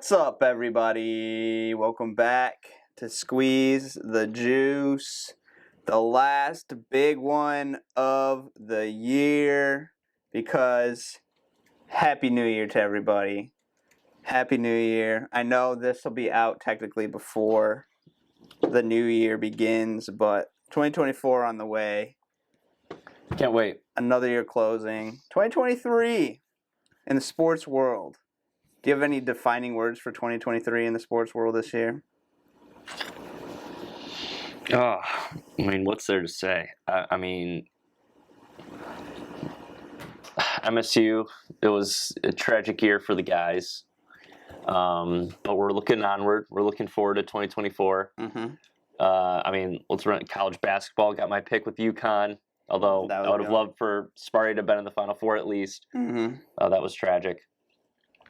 What's up, everybody? Welcome back to Squeeze the Juice, the last big one of the year, because Happy New Year to everybody. Happy New Year. I know this will be out technically before the new year begins, but 2024 on the way. Can't wait. Another year closing. 2023 in the sports world. Do you have any defining words for 2023 in the sports world this year? What's there to say? MSU, it was a tragic year for the guys. But we're looking onward. We're looking forward to 2024. Let's run college basketball. Got my pick with UConn, although I would have loved for Sparty to have been in the Final Four at least. That was tragic.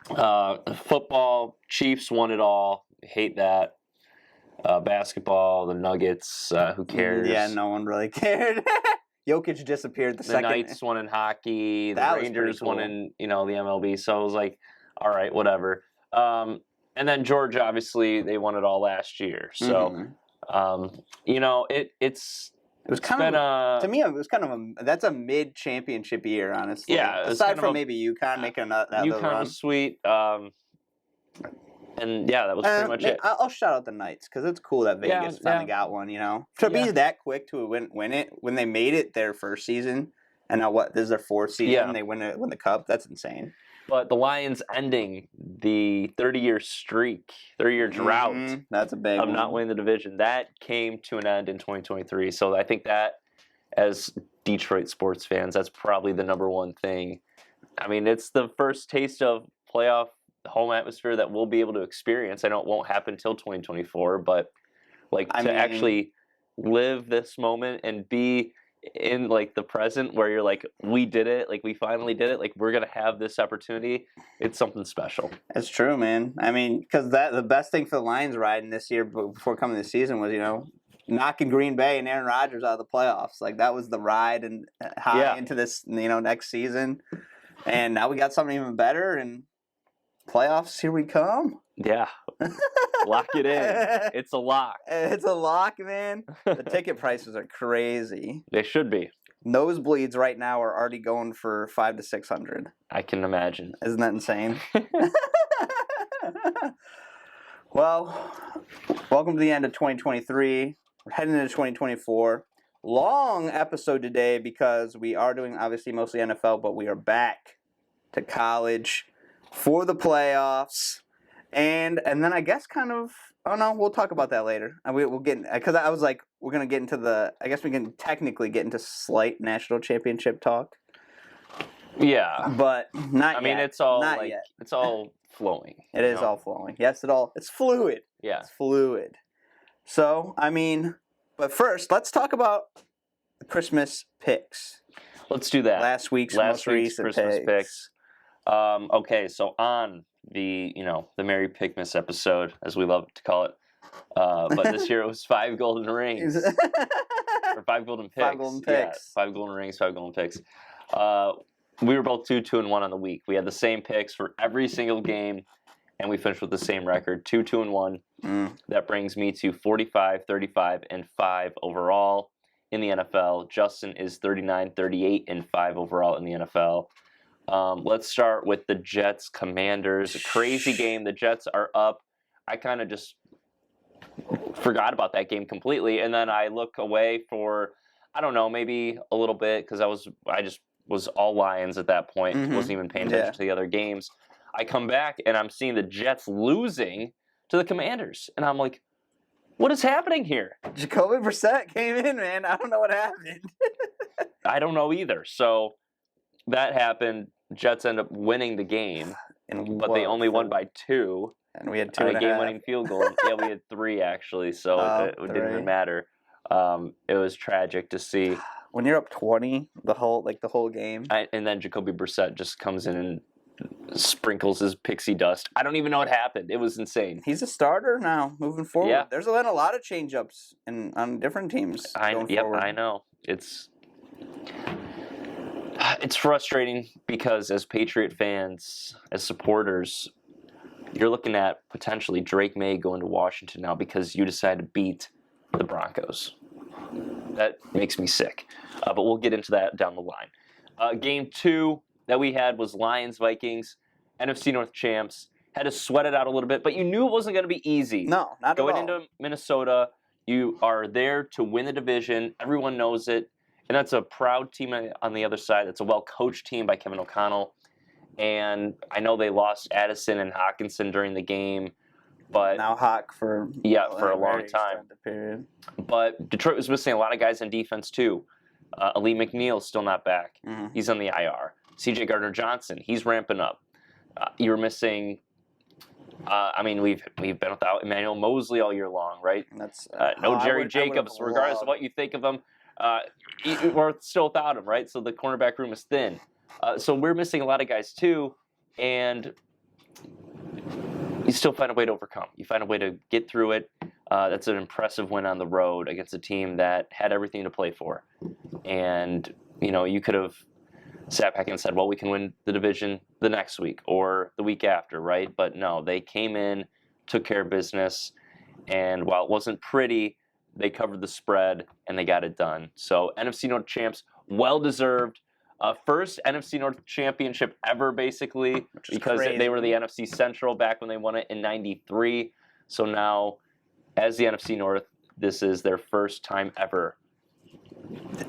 Football, Chiefs won it all. Hate that. Basketball, the Nuggets, who cares? Yeah, no one really cared. Jokic disappeared the second. The Knights won in hockey. That the Rangers won in the MLB. So it was like, all right, whatever. And then Georgia, obviously, they won it all last year. So, It was kind of, to me, it was kind of that's a mid-championship year, honestly. Yeah. Aside from maybe UConn making that UConn run. was sweet. And yeah, that was pretty much it. I'll shout out the Knights because it's cool that Vegas finally got one, To be that quick to win it, when they made it their first season, and now this is their fourth season, they win the Cup, that's insane. But the Lions ending the 30-year streak, 30-year drought that's a big of one. not winning the division, that came to an end in 2023. So I think that, as Detroit sports fans, that's probably the number one thing. I mean, it's the first taste of playoff home atmosphere that we'll be able to experience. I know it won't happen until 2024, but actually live this moment and be in the present where you're like, we did it, we finally did it, we're gonna have this opportunity. It's something special. It's true, man. I mean, because the best thing for the Lions riding this year before coming this season was knocking Green Bay and Aaron Rodgers out of the playoffs. That was the ride and into this next season, and now we got something even better. And playoffs, here we come. Yeah. Lock it in. It's a lock. It's a lock, man. The ticket prices are crazy. They should be. Nosebleeds right now are already going for $500 to $600. I can imagine. Isn't that insane? Well, welcome to the end of 2023. We're heading into 2024. Long episode today because we are doing obviously mostly NFL, but we are back to college for the playoffs. And then I guess we'll talk about that later. We'll get, because I was like, we're going to get into I guess we can technically get into slight national championship talk. Yeah. But not yet. It's all not yet. It's all flowing. It is all flowing. Yes, it's fluid. Yeah. It's fluid. So, but first, let's talk about the Christmas picks. Let's do that. Last week's most recent Christmas picks. Okay, so on the Merry Pickmas episode, as we love to call it, but this year it was 5 golden rings or 5 golden picks. 5 golden picks. Yeah, 5 golden rings, 5 golden picks. We were both 2-2-1 on the week. We had the same picks for every single game, and we finished with the same record, 2-2-1. That brings me to 45, 35, and 5 overall in the NFL. Justin is 39, 38, and 5 overall in the NFL. Let's start with the Jets Commanders. A crazy game. The Jets are up. I kind of just forgot about that game completely, and then I look away for, I don't know, maybe a little bit, because I just was all Lions at that point. Wasn't even paying attention to the other games. I come back and I'm seeing the Jets losing to the Commanders, and I'm like, what is happening here? Jacoby Brissett came in, man. I don't know what happened. I don't know either. So that happened. Jets end up winning the game, but they only won by 2. And we had 2 and a game-winning field goal. Yeah, we had 3 actually, so it didn't even matter. It was tragic to see. When you're up 20, the whole game. And then Jacoby Brissett just comes in and sprinkles his pixie dust. I don't even know what happened. It was insane. He's a starter now, moving forward. Yeah. There's been a lot of change-ups on different teams going forward. I know. It's frustrating because as Patriot fans, as supporters, you're looking at potentially Drake May going to Washington now because you decided to beat the Broncos. That makes me sick. But we'll get into that down the line. Game 2 that we had was Lions-Vikings, NFC North champs. Had to sweat it out a little bit, but you knew it wasn't going to be easy. No, not Going at all. into Minnesota, you are there to win the division. Everyone knows it. And that's a proud team on the other side. That's a well-coached team by Kevin O'Connell. And I know they lost Addison and Hawkinson during the game, but now Hawk for a long very time. extended period. But Detroit was missing a lot of guys on defense too. Ali McNeil's still not back. Mm-hmm. He's on the IR. C.J. Gardner-Johnson, he's ramping up. You were missing. We've been without Emmanuel Mosley all year long, right? That's no Jerry Jacobs, regardless of what you think of him. We're still without him, right? So the cornerback room is thin. So we're missing a lot of guys too, and you still find a way to overcome. You find a way to get through it. That's an impressive win on the road against a team that had everything to play for. And, you could have sat back and said, well, we can win the division the next week or the week after, right? But no, they came in, took care of business, and while it wasn't pretty, they covered the spread and they got it done. So NFC North champs, well-deserved. First NFC North championship ever, basically, because crazy. they were the NFC Central back when they won it in '93. So now, as the NFC North, this is their first time ever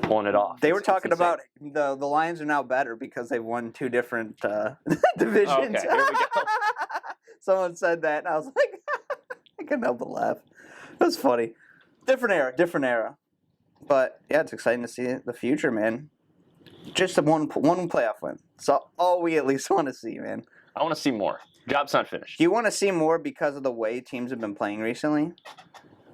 pulling it off. They were talking about the Lions are now better because they've won 2 different divisions. Okay, here we go. Someone said that, and I was like, I couldn't help but laugh. It was funny. Different era. But yeah, it's exciting to see the future, man. Just one playoff win. So all we at least want to see, man. I want to see more. Job's not finished. Do you want to see more because of the way teams have been playing recently?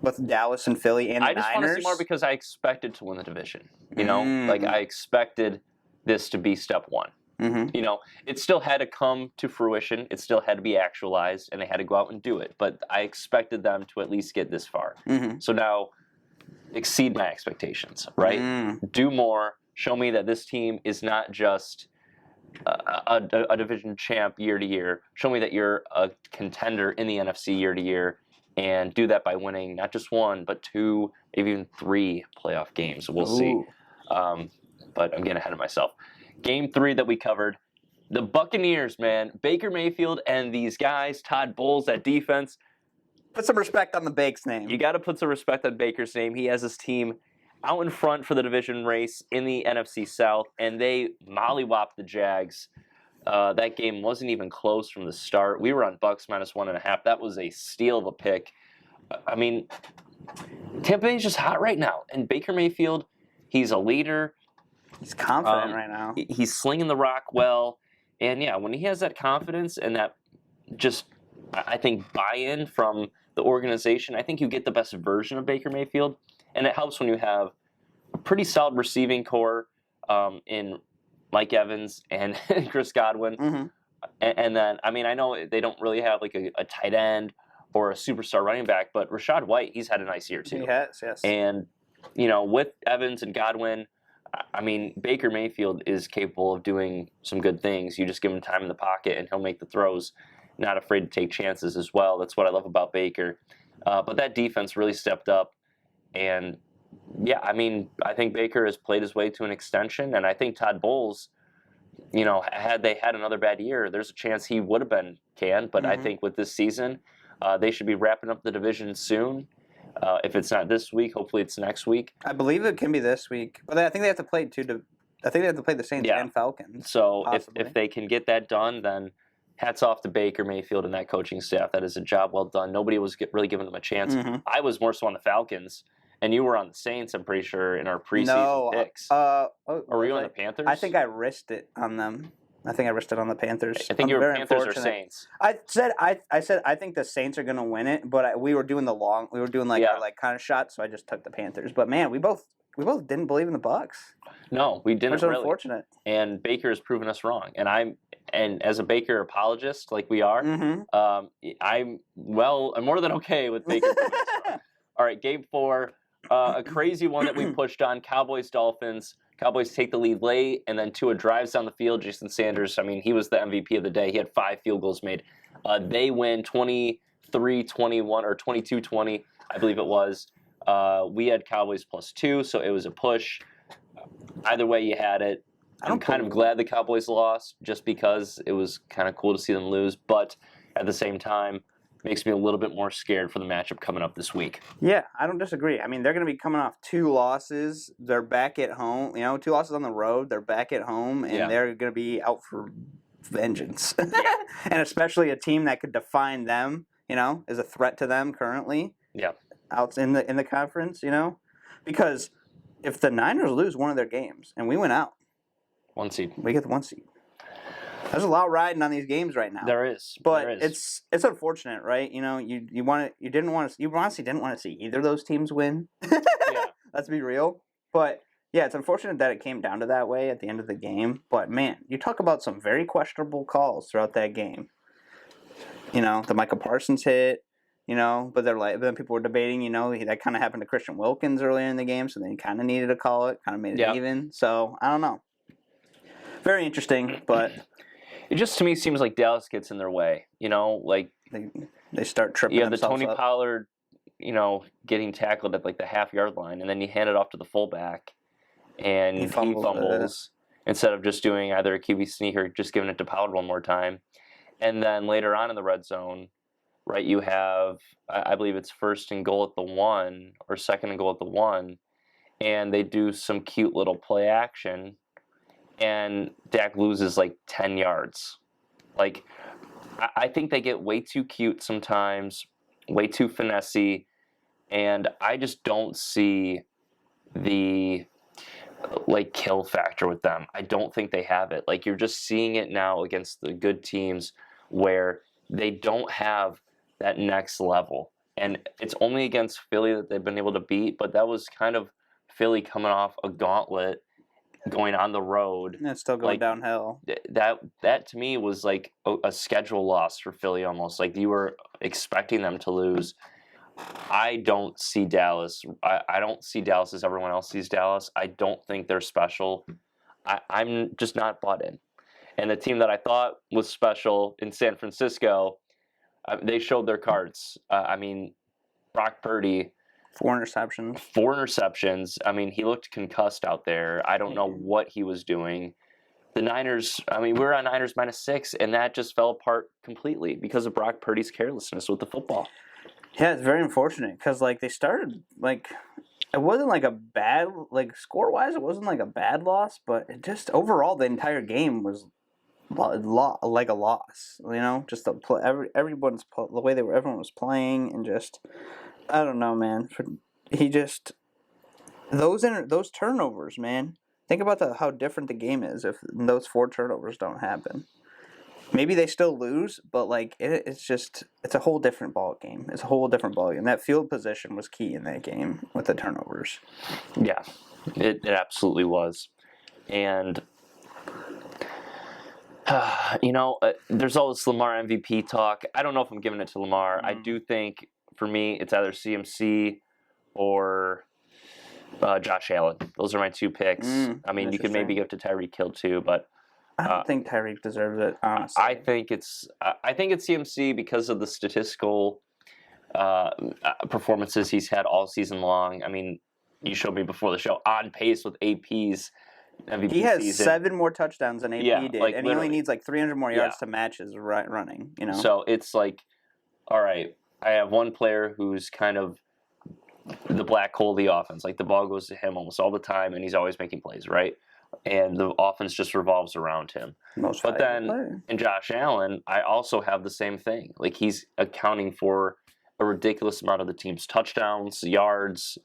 With Dallas and Philly and the Niners? I just want to see more because I expected to win the division. Like I expected this to be step 1. Mm-hmm. It still had to come to fruition. It still had to be actualized, and they had to go out and do it. But I expected them to at least get this far. Mm-hmm. So now, exceed my expectations, right? Do more. Show me that this team is not just a division champ year to year. Show me that you're a contender in the NFC year to year, and do that by winning not just 1, but 2, maybe even 3 playoff games. We'll see. But I'm getting ahead of myself. Game 3 that we covered, the Buccaneers, man. Baker Mayfield and these guys, Todd Bowles at defense. Put some respect on the Bake's name. You got to put some respect on Baker's name. He has his team out in front for the division race in the NFC South, and they mollywopped the Jags. That game wasn't even close from the start. We were on Bucks minus 1.5. That was a steal of a pick. I mean, Tampa Bay's just hot right now, and Baker Mayfield, he's a leader. He's confident right now. He's slinging the rock well, and yeah, when he has that confidence and that just, I think, buy-in from the organization, I think you get the best version of Baker Mayfield. And it helps when you have a pretty solid receiving core in Mike Evans and Chris Godwin. Mm-hmm. And then, I know they don't really have like a tight end or a superstar running back, but Rachaad White, he's had a nice year too. He has, yes. And, with Evans and Godwin, Baker Mayfield is capable of doing some good things. You just give him time in the pocket and he'll make the throws, not afraid to take chances as well. That's what I love about Baker. But that defense really stepped up. And, yeah, I think Baker has played his way to an extension. And I think Todd Bowles, had they had another bad year, there's a chance he would have been canned. But I think with this season, they should be wrapping up the division soon. If it's not this week, hopefully it's next week. I believe it can be this week. But I think they have to play the Saints and Falcons. So if they can get that done, then hats off to Baker Mayfield and that coaching staff. That is a job well done. Nobody was really giving them a chance. I was more so on the Falcons, and you were on the Saints, I'm pretty sure, in our preseason picks. Are you on the Panthers? I think I risked it on them. I think I risked it on the Panthers. I think you were Panthers or Saints. I said I think the Saints are going to win it, but we were doing our kind of shot, so I just took the Panthers. But man, we both didn't believe in the Bucks. No, we didn't. Which is unfortunate. And Baker has proven us wrong. And as a Baker apologist, like we are, I'm more than okay with Baker proving us wrong. All right, game 4, a crazy one that we pushed on, Cowboys-Dolphins. Cowboys take the lead late, and then Tua drives down the field. Jason Sanders, he was the MVP of the day. He had 5 field goals made. They win 23-21 or 22-20, I believe it was. We had Cowboys +2, so it was a push. Either way, you had it. I'm kind of glad the Cowboys lost just because it was kind of cool to see them lose, but at the same time, makes me a little bit more scared for the matchup coming up this week. Yeah, I don't disagree. I mean, they're going to be coming off 2 losses. They're back at home. 2 losses on the road. They're back at home, and they're going to be out for vengeance. And especially a team that could define them, is a threat to them currently. Yeah. Out in the conference, because if the Niners lose one of their games and we win out, 1 seed, we get the 1 seed. There's a lot riding on these games right now. There is, but it's unfortunate, right? You honestly didn't want to see either of those teams win. Yeah. Let's be real. But yeah, it's unfortunate that it came down to that way at the end of the game. But man, you talk about some very questionable calls throughout that game. The Michael Parsons hit. But then people were debating. That kind of happened to Christian Wilkins earlier in the game, so they kind of needed to call it. Kind of made it even. So I don't know. Very interesting, but. It just to me seems like Dallas gets in their way, like they start tripping. You have the themselves Tony up. Pollard, getting tackled at like the half-yard line, and then you hand it off to the fullback, and he fumbles instead of just doing either a QB sneak or just giving it to Pollard one more time. And then later on in the red zone, right, you have I believe it's 1st and goal at the 1 or 2nd and goal at the 1, and they do some cute little play action. And Dak loses like 10 yards. Like, I think they get way too cute sometimes, way too finessey, and I just don't see the kill factor with them. I don't think they have it. Like, you're just seeing it now against the good teams where they don't have that next level. And it's only against Philly that they've been able to beat, but that was kind of Philly coming off a gauntlet going on the road. And it's still going downhill. That to me was like a schedule loss for Philly almost. Like you were expecting them to lose. I don't see Dallas. I don't see Dallas as everyone else sees Dallas. I don't think they're special. I'm just not bought in. And the team that I thought was special in San Francisco, they showed their cards. Brock Purdy. 4 interceptions. 4 interceptions. He looked concussed out there. I don't know what he was doing. The Niners, we were on Niners -6, and that just fell apart completely because of Brock Purdy's carelessness with the football. Yeah, it's very unfortunate because, they started, it wasn't a bad, score-wise, it wasn't a bad loss, but it just, overall, the entire game was like a loss, just the everyone's the way everyone was playing, and just, I don't know, man. Those turnovers, man. Think about how different the game is if those 4 turnovers don't happen. Maybe they still lose, but it's a whole different ball game. It's a whole different ball game. That field position was key in that game with the turnovers. Yeah, it absolutely was, and. There's all this Lamar MVP talk. I don't know if I'm giving it to Lamar. I do think, for me, it's either CMC or Josh Allen. Those are my 2 picks. You could maybe give it to Tyreek Hill too, but I don't think Tyreek deserves it, honestly. I think it's CMC because of the statistical performances he's had all season long. You showed me before the show, on pace with AP's MVP he has season. 7 more touchdowns than AP did, and he only needs 300 more yards to match his running. So it's all right, I have one player who's kind of the black hole of the offense. The ball goes to him almost all the time, and he's always making plays, right? And the offense just revolves around him. But then in Josh Allen, I also have the same thing. He's accounting for a ridiculous amount of the team's touchdowns, yards.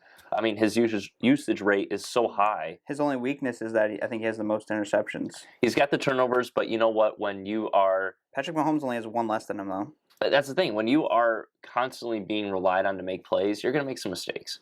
His usage rate is so high. His only weakness is that I think he has the most interceptions. He's got the turnovers, but you know what? When you are... Patrick Mahomes only has 1 less than him, though. That's the thing. When you are constantly being relied on to make plays, you're going to make some mistakes.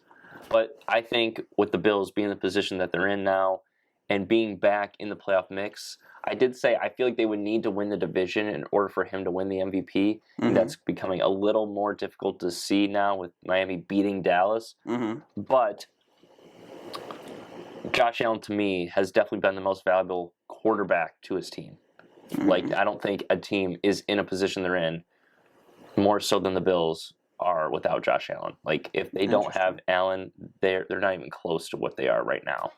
But I think with the Bills being in the position that they're in now and being back in the playoff mix, I did say I feel like they would need to win the division in order for him to win the MVP. Mm-hmm. That's becoming a little more difficult to see now with Miami beating Dallas. Mm-hmm. But Josh Allen, to me, has definitely been the most valuable quarterback to his team. Mm-hmm. I don't think a team is in a position they're in more so than the Bills are without Josh Allen. Like if they don't have Allen, they're not even close to what they are right now.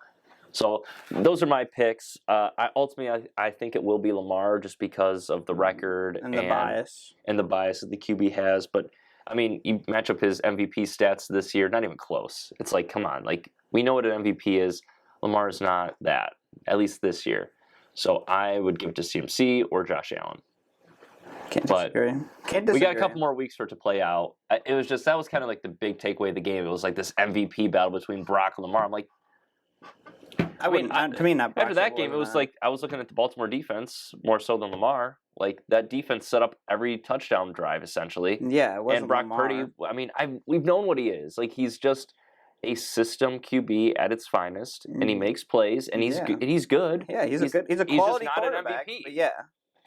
So those are my picks. I think it will be Lamar just because of the record and the bias that the QB has. But I mean, you match up his MVP stats this year, not even close. It's like, come on, like we know what an MVP is. Lamar is not that, at least this year. So I would give it to CMC or Josh Allen. Can't disagree. We got a couple more weeks for it to play out. It was just that was kind of like the big takeaway of the game. It was like this MVP battle between Brock and Lamar. I'm like, to me, not Brock, after that game, it was like I was looking at the Baltimore defense more so than Lamar. Like that defense set up every touchdown drive essentially. Yeah, it wasn't and Brock Lamar. Purdy. I mean, we've known what he is. Like he's just a system QB at its finest, and he makes plays, and he's good. Yeah, he's a quality just not quarterback. an MVP. But yeah,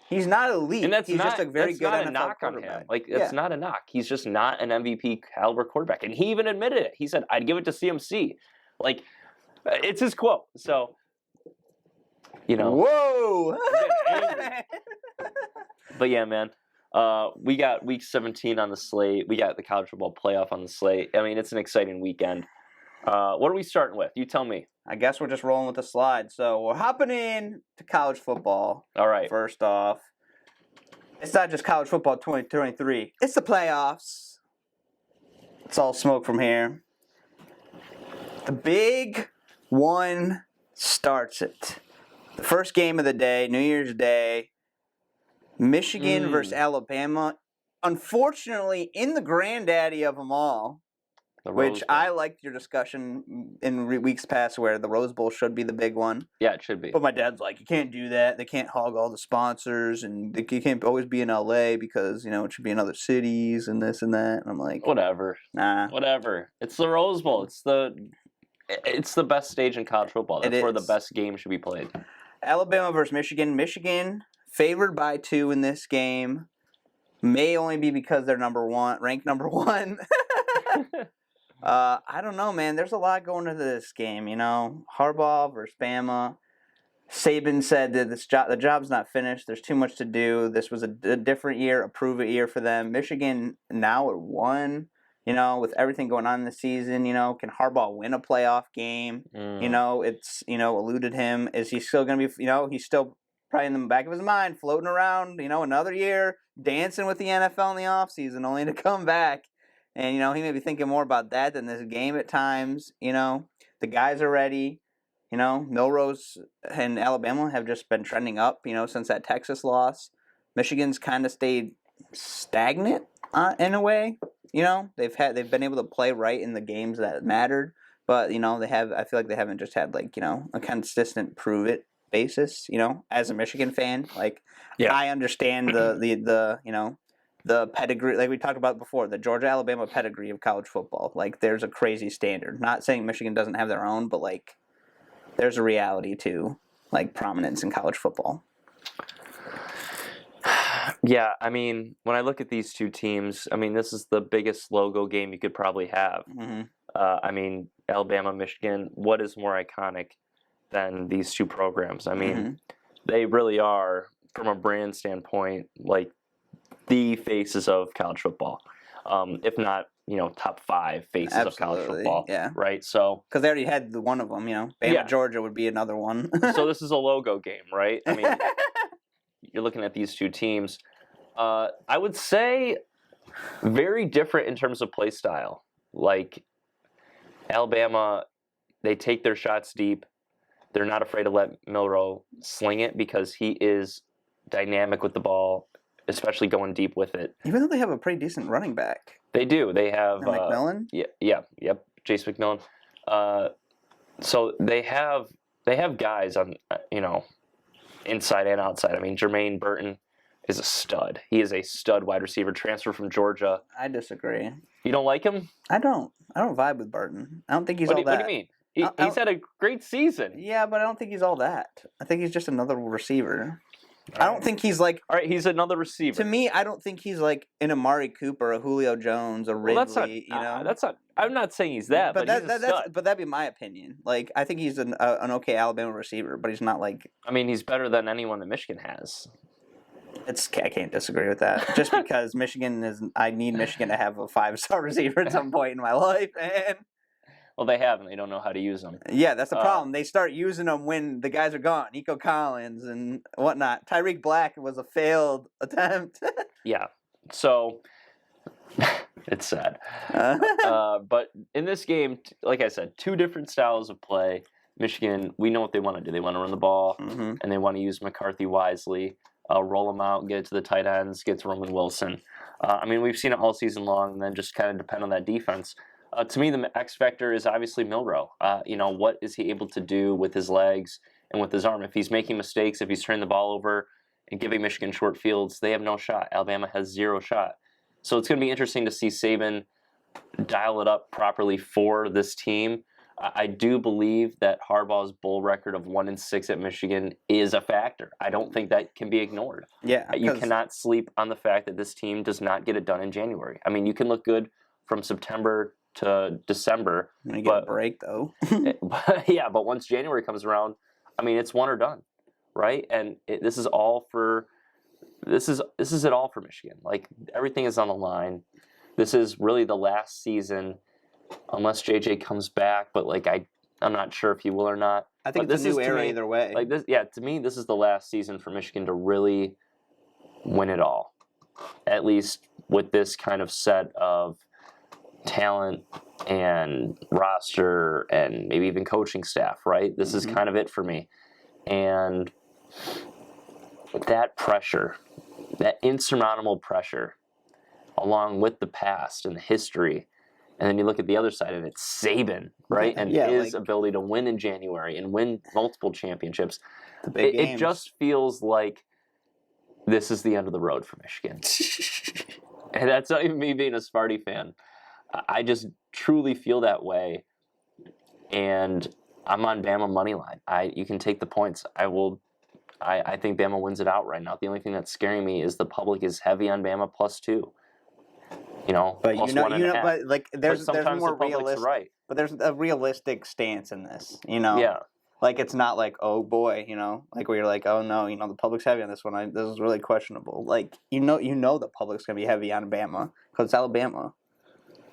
he's not elite. And he's just a very good NFL knock quarterback. on him. Like it's not a knock. He's just not an MVP caliber quarterback, and he even admitted it. He said, "I'd give it to CMC." Like it's his quote. So you know, whoa. But yeah, man. We got week 17 on the slate. We got the college football playoff on the slate. I mean, it's an exciting weekend. What are we starting with? You tell me. I guess we're just rolling with the slide. So we're hopping in to college football. All right. First off, it's not just college football 2023. It's the playoffs. It's all smoke from here. The big one starts it. The first game of the day, New Year's Day, Michigan versus Alabama. Unfortunately, in the granddaddy of them all, which I liked your discussion in weeks past where the Rose Bowl should be the big one. Yeah, it should be. But my dad's like, you can't do that. They can't hog all the sponsors, and you can't always be in LA because, it should be in other cities and this and that. And I'm like, whatever. Nah. Whatever. It's the Rose Bowl. It's the best stage in college football. That's where the best game should be played. Alabama versus Michigan. Michigan favored by 2 in this game. May only be because they're ranked number 1. I don't know, man. There's a lot going into this game, Harbaugh versus Bama. Saban said that the job's not finished. There's too much to do. This was a different year, a prove-it year for them. Michigan now at 1, with everything going on in the season, can Harbaugh win a playoff game? It's, eluded him. Is he still going to be, he's still probably in the back of his mind floating around, another year, dancing with the NFL in the offseason, only to come back. And, he may be thinking more about that than this game at times. The guys are ready. Milrose and Alabama have just been trending up, since that Texas loss. Michigan's kind of stayed stagnant in a way. They've been able to play right in the games that mattered. But, I feel like they haven't just had, a consistent prove-it basis, as a Michigan fan. I understand the pedigree, like we talked about before, the Georgia-Alabama pedigree of college football. There's a crazy standard. Not saying Michigan doesn't have their own, but, there's a reality to, prominence in college football. Yeah, I mean, when I look at these two teams, I mean, this is the biggest logo game you could probably have. Mm-hmm. I mean, Alabama, Michigan, what is more iconic than these two programs? I mean, they really are, from a brand standpoint, the faces of college football, if not, top 5 faces of college football. Yeah. Right. So because they already had one of them, Bama, Georgia would be another one. So this is a logo game, right? I mean, you're looking at these two teams. I would say very different in terms of play style. Alabama, they take their shots deep. They're not afraid to let Milroe sling it because he is dynamic with the ball, especially going deep with it. Even though they have a pretty decent running back. They do. They have McMillan? Yep. Jace McMillan. So they have guys on inside and outside. I mean, Jermaine Burton is a stud. He is a stud wide receiver, transfer from Georgia. I disagree. You don't like him? I don't vibe with Burton. I don't think he's all that. What do you mean? He's had a great season. Yeah, but I don't think he's all that. I think he's just another receiver. I don't think he's all right, he's another receiver. To me, I don't think he's an Amari Cooper, a Julio Jones, a Ridley. That's not. I'm not saying he's that, but he's a stud. But that'd be my opinion. I think he's an okay Alabama receiver, but he's not I mean, he's better than anyone that Michigan has. I can't disagree with that. Just because I need Michigan to have a 5-star receiver at some point in my life, and Well, they have, and they don't know how to use them. yeah, that's the problem. They start using them when the guys are gone. Nico Collins and whatnot. Tyreek Black was a failed attempt. Yeah. So it's sad. But in this game, like I said, two different styles of play. Michigan, we know what they want to do. They want to run the ball, and they want to use McCarthy wisely. Roll them out, get it to the tight ends, get to Roman Wilson. I mean, we've seen it all season long, and then just kind of depend on that defense. To me, the X factor is obviously Milroe. What is he able to do with his legs and with his arm? If he's making mistakes, if he's turning the ball over and giving Michigan short fields, they have no shot. Alabama has 0 shot. So it's going to be interesting to see Saban dial it up properly for this team. I do believe that Harbaugh's bowl record of 1-6 at Michigan is a factor. I don't think that can be ignored. Yeah, You cannot sleep on the fact that this team does not get it done in January. I mean, you can look good from September to December. You get a break, though. but once January comes around, I mean, it's one or done, right? And this is it all for Michigan. Like, everything is on the line. This is really the last season, unless JJ comes back. But I'm not sure if he will or not. I think it's a new era either way. To me, this is the last season for Michigan to really win it all. At least with this kind of set of talent and roster and maybe even coaching staff, right? This is kind of it for me. And that pressure, that insurmountable pressure, along with the past and the history, and then you look at the other side of it, Saban, right? And his ability to win in January and win multiple championships. It just feels like this is the end of the road for Michigan. And that's not even me being a Sparty fan. I just truly feel that way, and I'm on Bama money line. You can take the points. I think Bama wins it out right now. The only thing that's scaring me is the public is heavy on Bama +2. But there's sometimes more the public's realistic. right. But there's a realistic stance in this. Yeah. Like, it's not like, oh boy, like where you're like, oh no, the public's heavy on this one. This is really questionable. Like, the public's gonna be heavy on Bama because it's Alabama.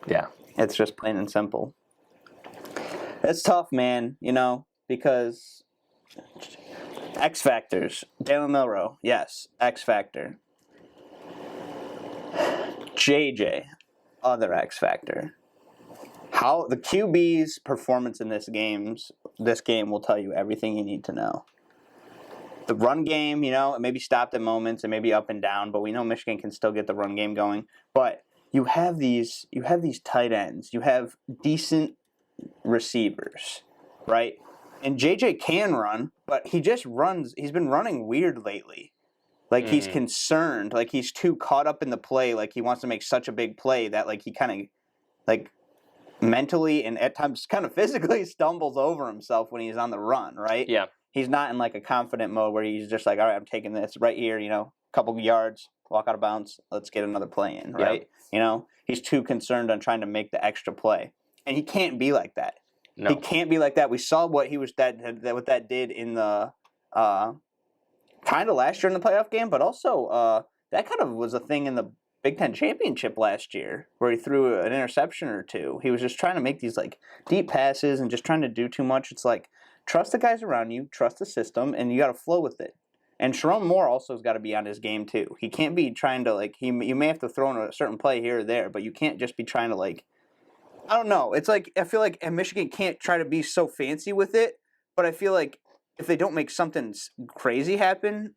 Yeah. It's just plain and simple. It's tough, man, because X factors. Jalen Milroe, yes, X factor. JJ, other X factor. How the QB's performance in this game will tell you everything you need to know. The run game, it may be stopped at moments, it may be up and down, but we know Michigan can still get the run game going. But you have these tight ends. You have decent receivers, right? And JJ can run, but he just runs. He's been running weird lately. Like, he's concerned. Like, he's too caught up in the play. Like, he wants to make such a big play that, like, he kind of, mentally and at times kind of physically stumbles over himself when he's on the run, right? Yeah. He's not in, like, a confident mode where he's just like, all right, I'm taking this right here, couple yards, walk out of bounds, let's get another play in, right? Yeah. He's too concerned on trying to make the extra play. And he can't be like that. No. He can't be like that. We saw what what that did in the kind of last year in the playoff game, but also that kind of was a thing in the Big Ten championship last year where he threw an interception or two. He was just trying to make these deep passes and just trying to do too much. It's like, trust the guys around you, trust the system, and you got to flow with it. And Sharon Moore also has got to be on his game too. He can't be trying to you may have to throw in a certain play here or there, but you can't just be trying to I don't know. It's like, I feel like Michigan can't try to be so fancy with it, but I feel like if they don't make something crazy happen,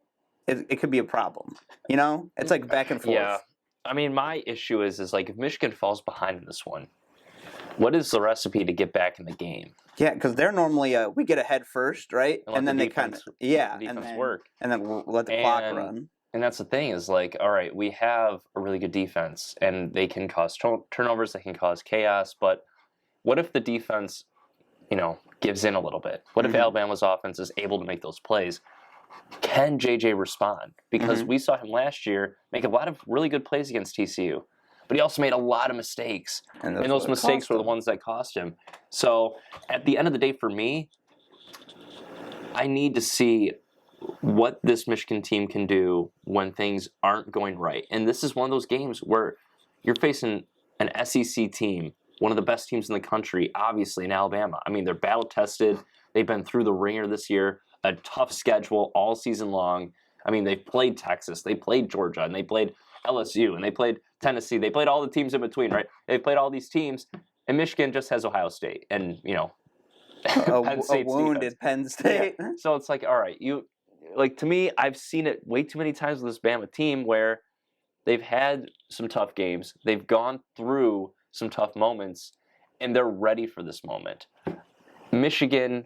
it could be a problem. It's like back and forth. Yeah. I mean, my issue is if Michigan falls behind in this one, what is the recipe to get back in the game? Yeah, because they're normally we get ahead first, right? And then they kind of work, and then let the clock run. And that's the thing is all right, we have a really good defense, and they can cause turnovers, they can cause chaos. But what if the defense, gives in a little bit? What if Alabama's offense is able to make those plays? Can JJ respond? Because we saw him last year make a lot of really good plays against TCU. But he also made a lot of mistakes. And those mistakes were the ones that cost him. So at the end of the day, for me, I need to see what this Michigan team can do when things aren't going right. And this is one of those games where you're facing an SEC team, one of the best teams in the country, obviously in Alabama. I mean, they're battle tested. They've been through the ringer this year, a tough schedule all season long. I mean, they've played Texas, they played Georgia, and they played LSU, and they played Tennessee. They played all the teams in between, right? They played all these teams, and Michigan just has Ohio State, and a wounded Penn State. Yeah. So it's like, all right, to me, I've seen it way too many times with this Bama team where they've had some tough games, they've gone through some tough moments, and they're ready for this moment. Michigan,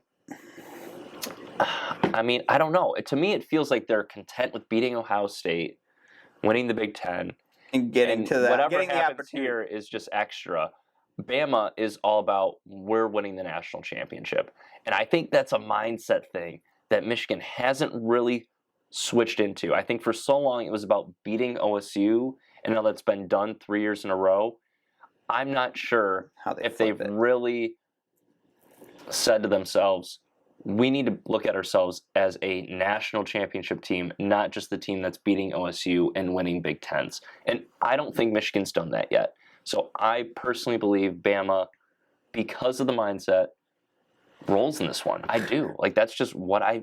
I mean, I don't know. To me, it feels like they're content with beating Ohio State, winning the Big Ten, and getting to that. Whatever getting happens here is just extra. Bama is all about we're winning the national championship, and I think that's a mindset thing that Michigan hasn't really switched into. I think for so long it was about beating OSU, and now that's been done 3 years in a row. I'm not sure if they've really said to themselves, we need to look at ourselves as a national championship team, not just the team that's beating OSU and winning Big Tens. And I don't think Michigan's done that yet. So I personally believe Bama, because of the mindset, rolls in this one. I do. That's just what I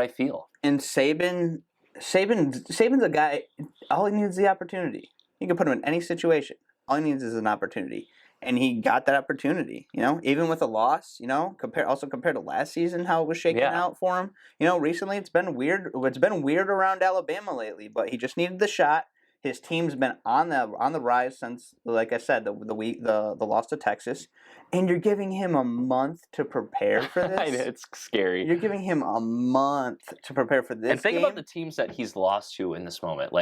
feel. And Saban's a guy. All he needs is the opportunity. You can put him in any situation. All he needs is an opportunity, and he got that opportunity. Even with a loss. Compared to last season, how it was shaking out for him. Recently it's been weird. It's been weird around Alabama lately, but he just needed the shot. His team's been on the rise since, like I said, the loss to Texas, and you're giving him a month to prepare for this. It's scary. You're giving him a month to prepare for this. And think about the teams that he's lost to in this moment.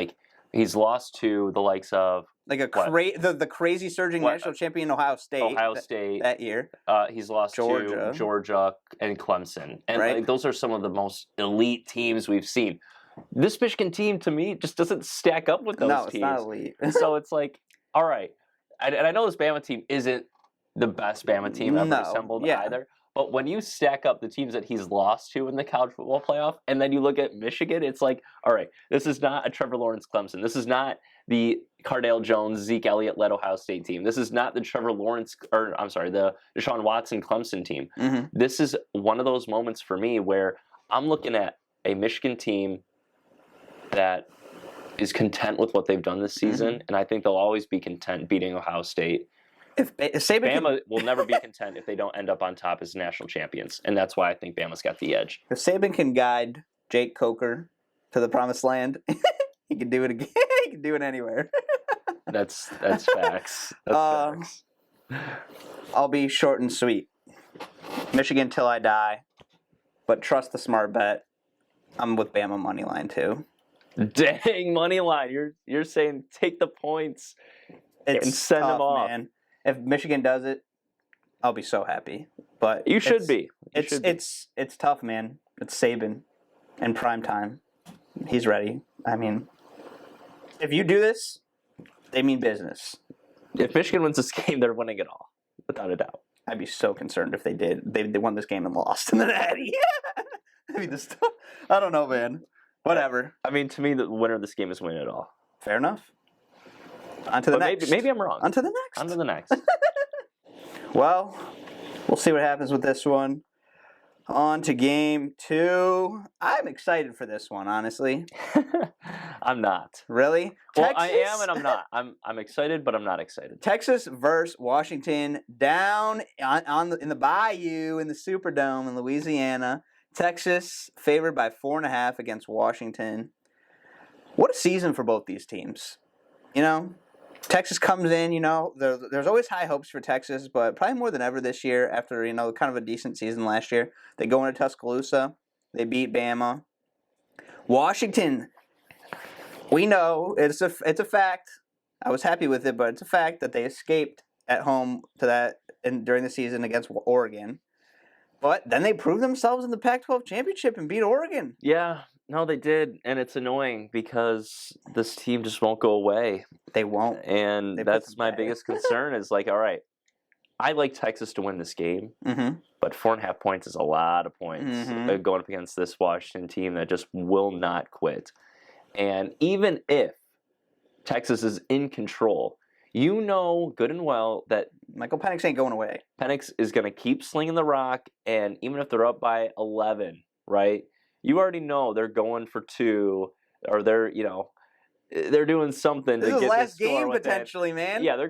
He's lost to the likes of the crazy surging national champion Ohio State. That year. He's lost to Georgia and Clemson, and those are some of the most elite teams we've seen. This Michigan team, to me, just doesn't stack up with those teams. No, it's not elite. So it's like, all right. And I know this Bama team isn't the best Bama team ever assembled either. But when you stack up the teams that he's lost to in the college football playoff, and then you look at Michigan, it's like, all right, this is not a Trevor Lawrence Clemson. This is not the Cardale Jones, Zeke Elliott-led Ohio State team. This is not the the Deshaun Watson Clemson team. Mm-hmm. This is one of those moments for me where I'm looking at a Michigan team that is content with what they've done this season, and I think they'll always be content beating Ohio State. If Bama will never be content if they don't end up on top as national champions, and that's why I think Bama's got the edge. If Saban can guide Jake Coker to the promised land, he can do it again. He can do it anywhere. That's facts. Facts. I'll be short and sweet. Michigan till I die, but trust the smart bet. I'm with Bama money line too. Dang, money line! You're saying take the points and send them off. Man. If Michigan does it, I'll be so happy. But you should be. It's tough, man. It's Saban in prime time. He's ready. I mean, if you do this, they mean business. If Michigan wins this game, they're winning it all, without a doubt. I'd be so concerned if they did. They won this game and lost in the Natty. I don't know, man. Whatever. I mean, to me, the winner of this game is winning it all. Fair enough. On to the next. Maybe I'm wrong. On to the next. On to the next. Well, we'll see what happens with this one. On to game 2. I'm excited for this one, honestly. I'm not. Really? Well, I am and I'm not. I'm excited, but I'm not excited. Texas versus Washington down in the Bayou in the Superdome in Louisiana. Texas favored by 4.5 against Washington. What a season for both these teams. Texas comes in, there's always high hopes for Texas, but probably more than ever this year after, kind of a decent season last year. They go into Tuscaloosa. They beat Bama. Washington, we know, it's a fact. I was happy with it, but it's a fact that they escaped at home to that during the season against Oregon. But then they proved themselves in the Pac-12 championship and beat Oregon. Yeah, no, they did, and it's annoying because this team just won't go away. They won't. And that's my biggest concern is all right, I like Texas to win this game, Mm-hmm. but 4.5 points is a lot of points Mhm. going up against this Washington team that just will not quit. And even if Texas is in control, you know good and well that Michael Penix ain't going away. Penix is going to keep slinging the rock, and even if they're up by 11, right? You already know they're going for 2, or they're doing something This to is get the this last score game within. potentially, man. Yeah, they're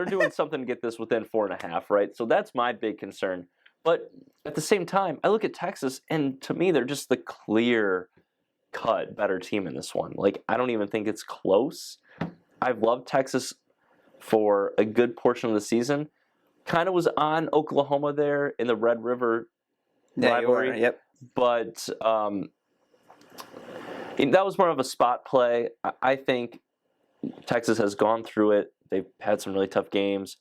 doing something to get this within 4.5, right? So that's my big concern. But at the same time, I look at Texas, and to me, they're just the clear-cut better team in this one. Like, I don't even think it's close. I've loved Texas for a good portion of the season. Kind of was on Oklahoma there in the Red River Yeah, you rivalry. were. Yep. But that was more of a spot play. I think Texas has gone through it. They've had some really tough games,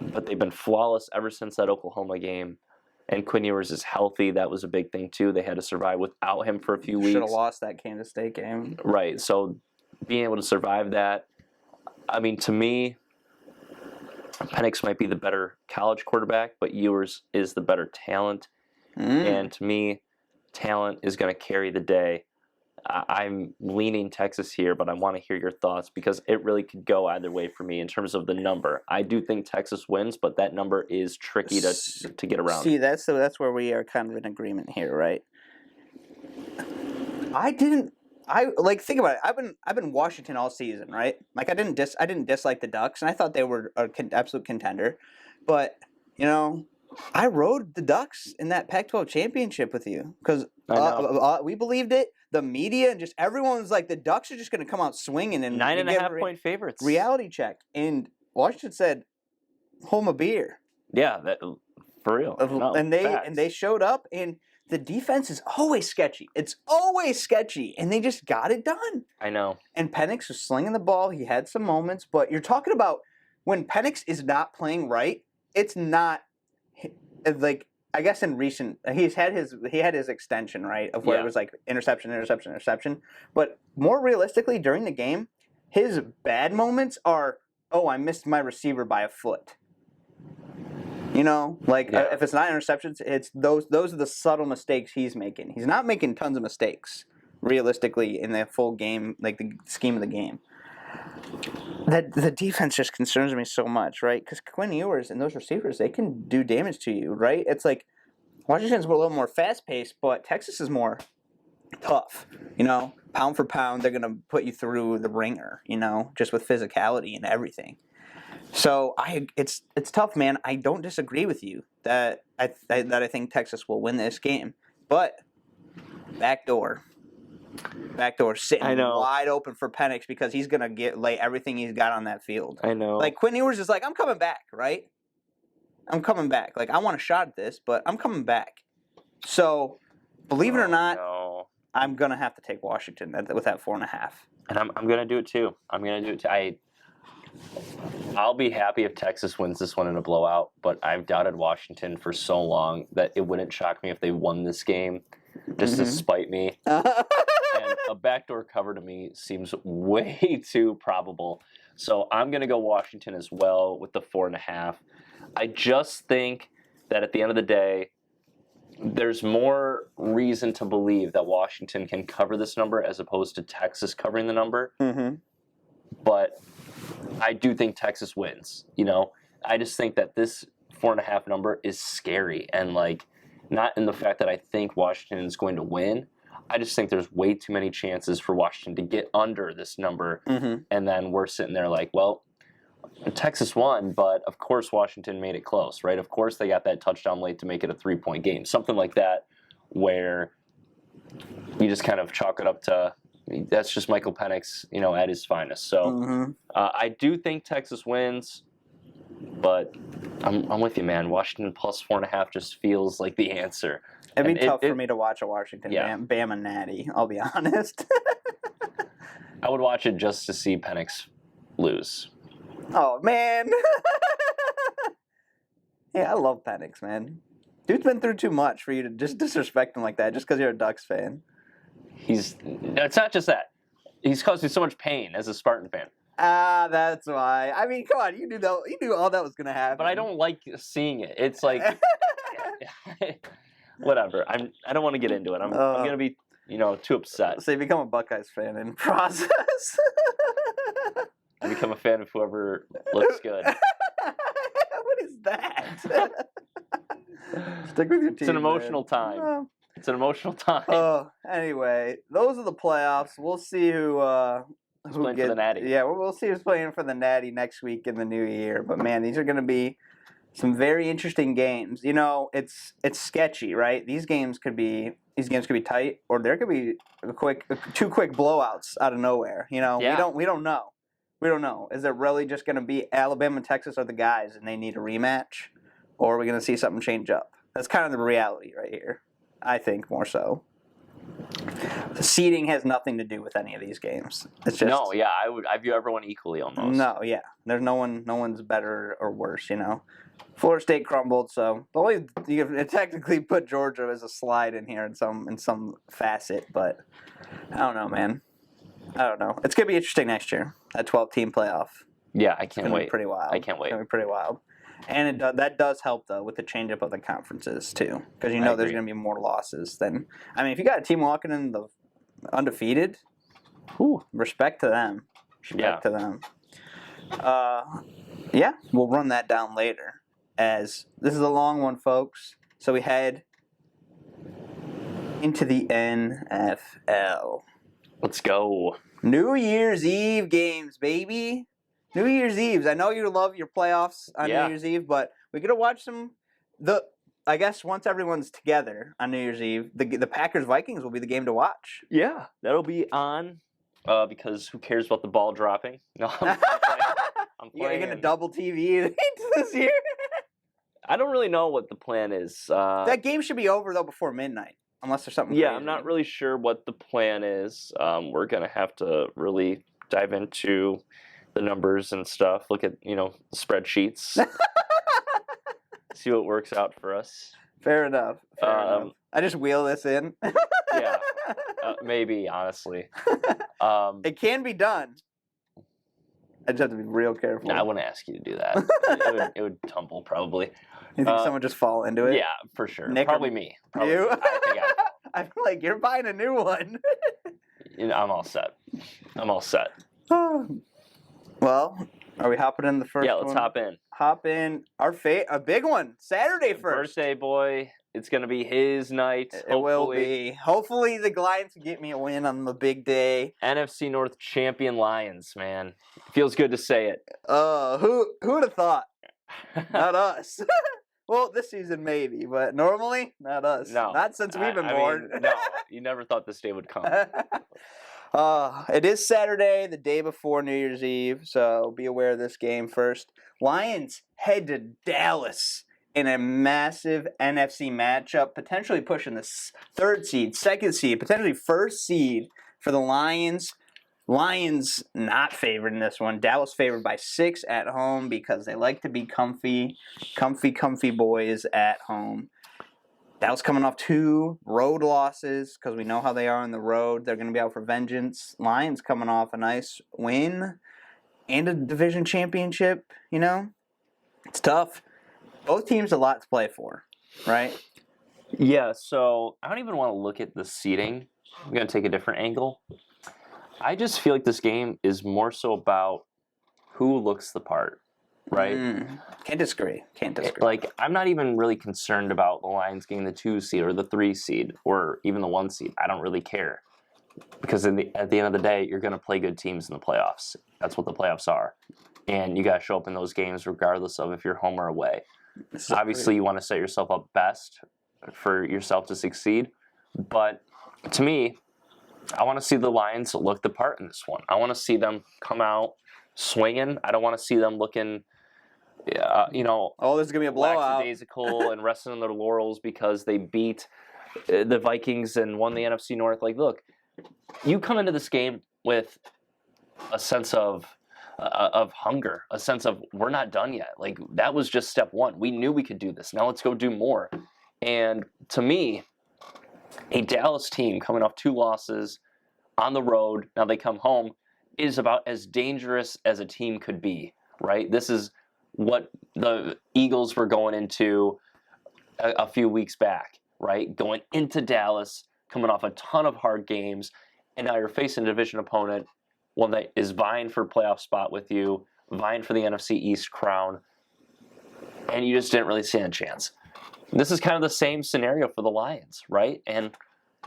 but they've been flawless ever since that Oklahoma game. And Quinn Ewers is healthy. That was a big thing, too. They had to survive without him for a few weeks. Should have lost that Kansas State game. Right. So being able to survive that, I mean, to me, Penix might be the better college quarterback, but Ewers is the better talent. And to me, talent is going to carry the day. I'm leaning Texas here, but I want to hear your thoughts because it really could go either way for me in terms of the number. I do think Texas wins, but that number is tricky to get around. See, that's where we are kind of in agreement here, right? Think about it. I've been Washington all season, right? Like I didn't dislike the Ducks, and I thought they were an absolute contender, but I rode the Ducks in that Pac-12 championship with you because we believed it. The media and just everyone was like, the Ducks are just going to come out swinging and 9.5 point favorites. Reality check, and Washington said, "Hold my beer." Yeah, for real. No, and they showed up, and the defense is always sketchy. It's always sketchy, and they just got it done. I know. And Penix was slinging the ball. He had some moments, but you're talking about when Penix is not playing right. It's not like. I guess in recent, he had his extension, right, of where it was like interception. But more realistically, during the game, his bad moments are, I missed my receiver by a foot. If it's not interceptions, it's those are the subtle mistakes he's making. He's not making tons of mistakes, realistically, in the full game, like the scheme of the game. That the defense just concerns me so much, right? Because Quinn Ewers and those receivers, they can do damage to you, right? It's like Washington's a little more fast-paced, but Texas is more tough. Pound for pound, they're gonna put you through the ringer. Just with physicality and everything. So it's tough, man. I don't disagree with you that I think Texas will win this game, but backdoor sitting wide open for Penix because he's gonna lay everything he's got on that field. I know. Like Quinn Ewers is like, I'm coming back, right? I'm coming back. Like I want a shot at this, but I'm coming back. So believe it or not, I'm gonna have to take Washington with that 4.5. And I'm gonna do it too. I'll be happy if Texas wins this one in a blowout, but I've doubted Washington for so long that it wouldn't shock me if they won this game just to spite me. And a backdoor cover to me seems way too probable. So I'm going to go Washington as well with the 4.5. I just think that at the end of the day, there's more reason to believe that Washington can cover this number as opposed to Texas covering the number. Mm-hmm. But I do think Texas wins. I just think that this 4.5 number is scary, and not in the fact that I think Washington is going to win. I just think there's way too many chances for Washington to get under this number, and then we're sitting there like, well, Texas won, but of course Washington made it close, right? Of course they got that touchdown late to make it a 3-point game, something like that, where you just kind of chalk it up to. That's just Michael Penix, at his finest. So I do think Texas wins, but I'm with you, man. Washington plus 4.5 just feels like the answer. It'd be tough for me to watch a Washington Bama natty, I'll be honest. I would watch it just to see Penix lose. Oh, man. Yeah, I love Penix, man. Dude's been through too much for you to just disrespect him like that just because you're a Ducks fan. It's not just that. He's caused me so much pain as a Spartan fan. That's why. I mean, come on, you knew all that was gonna happen. But I don't like seeing it. It's like, whatever. I don't want to get into it. I'm gonna be, too upset. So you become a Buckeyes fan in process. I become a fan of whoever looks good. What is that? Stick with your team. It's an emotional man. time. It's an emotional time. Anyway, those are the playoffs. We'll see who playing for the Natty. Yeah, we'll see who's playing for the Natty next week in the new year. But man, these are going to be some very interesting games. It's sketchy, right? These games could be tight, or there could be two quick blowouts out of nowhere. Yeah. We don't know. We don't know. Is it really just going to be Alabama and Texas are the guys, and they need a rematch, or are we going to see something change up? That's kind of the reality right here. I think more so. The seeding has nothing to do with any of these games. It's just I view everyone equally almost. No, yeah. There's no one's better or worse, Florida State crumbled, so you can technically put Georgia as a slide in here in some facet, but I don't know, man. I don't know. It's gonna be interesting next year. That 12-team playoff. Yeah, I can't wait. Be pretty wild. I can't wait. It's gonna be pretty wild. And that does help, though, with the change-up of the conferences, too. Because there's going to be more losses than... I mean, if you got a team walking in the undefeated, respect to them. Respect to them. We'll run that down later. As this is a long one, folks. So we head into the NFL. Let's go. New Year's Eve games, baby. New Year's Eve. I know you love your playoffs on New Year's Eve, but we got to watch I guess once everyone's together on New Year's Eve, the Packers-Vikings will be the game to watch. Yeah, that'll be on because who cares about the ball dropping? No, I'm playing. You're going to double TV this year? I don't really know what the plan is. That game should be over, though, before midnight, unless there's something crazy. I'm not really sure what the plan is. We're going to have to really dive into the numbers and stuff, look at, spreadsheets, see what works out for us. Fair enough. I just wheel this in. Maybe, honestly. It can be done. I just have to be real careful. I wouldn't ask you to do that. it would tumble, probably. You think someone just fall into it? Yeah, for sure. Nick probably me. Probably you? Me. I feel like you're buying a new one. I'm all set. Well, are we hopping in the first one? Yeah, let's hop in. Hop in. A big one. Saturday first. Birthday boy. It's going to be his night. It will be. Hopefully the Lions can get me a win on the big day. NFC North champion Lions, man. Feels good to say it. Who would have thought? Not us. Well, this season maybe, but normally, not us. No. Not since we've been born. No, you never thought this day would come. It is Saturday, the day before New Year's Eve, so be aware of this game first. Lions head to Dallas in a massive NFC matchup, potentially pushing the third seed, second seed, potentially first seed for the Lions. Lions not favored in this one. Dallas favored by 6 at home because they like to be comfy boys at home. Dallas coming off 2 road losses because we know how they are on the road. They're going to be out for vengeance. Lions coming off a nice win and a division championship, It's tough. Both teams a lot to play for, right? Yeah, so I don't even want to look at the seeding. I'm going to take a different angle. I just feel like this game is more so about who looks the part, right? Can't disagree. Like, I'm not even really concerned about the Lions getting the 2 seed or the 3 seed or even the 1 seed. I don't really care. Because at the end of the day, you're going to play good teams in the playoffs. That's what the playoffs are. And you got to show up in those games regardless of if you're home or away. Obviously, you want to set yourself up best for yourself to succeed. But to me, I want to see the Lions look the part in this one. I want to see them come out swinging. I don't want to see them looking, this is going to be a blowout. Lackadaisical and resting on their laurels because they beat the Vikings and won the NFC North. Like, look, you come into this game with a sense of hunger, a sense of we're not done yet. Like, that was just step one. We knew we could do this. Now let's go do more. And to me, a Dallas team coming off 2 losses on the road, now they come home, is about as dangerous as a team could be, right? This is what the Eagles were going into a few weeks back, right? Going into Dallas, coming off a ton of hard games, and now you're facing a division opponent, one that is vying for a playoff spot with you, vying for the NFC East crown, and you just didn't really stand a chance. This is kind of the same scenario for the Lions, right? And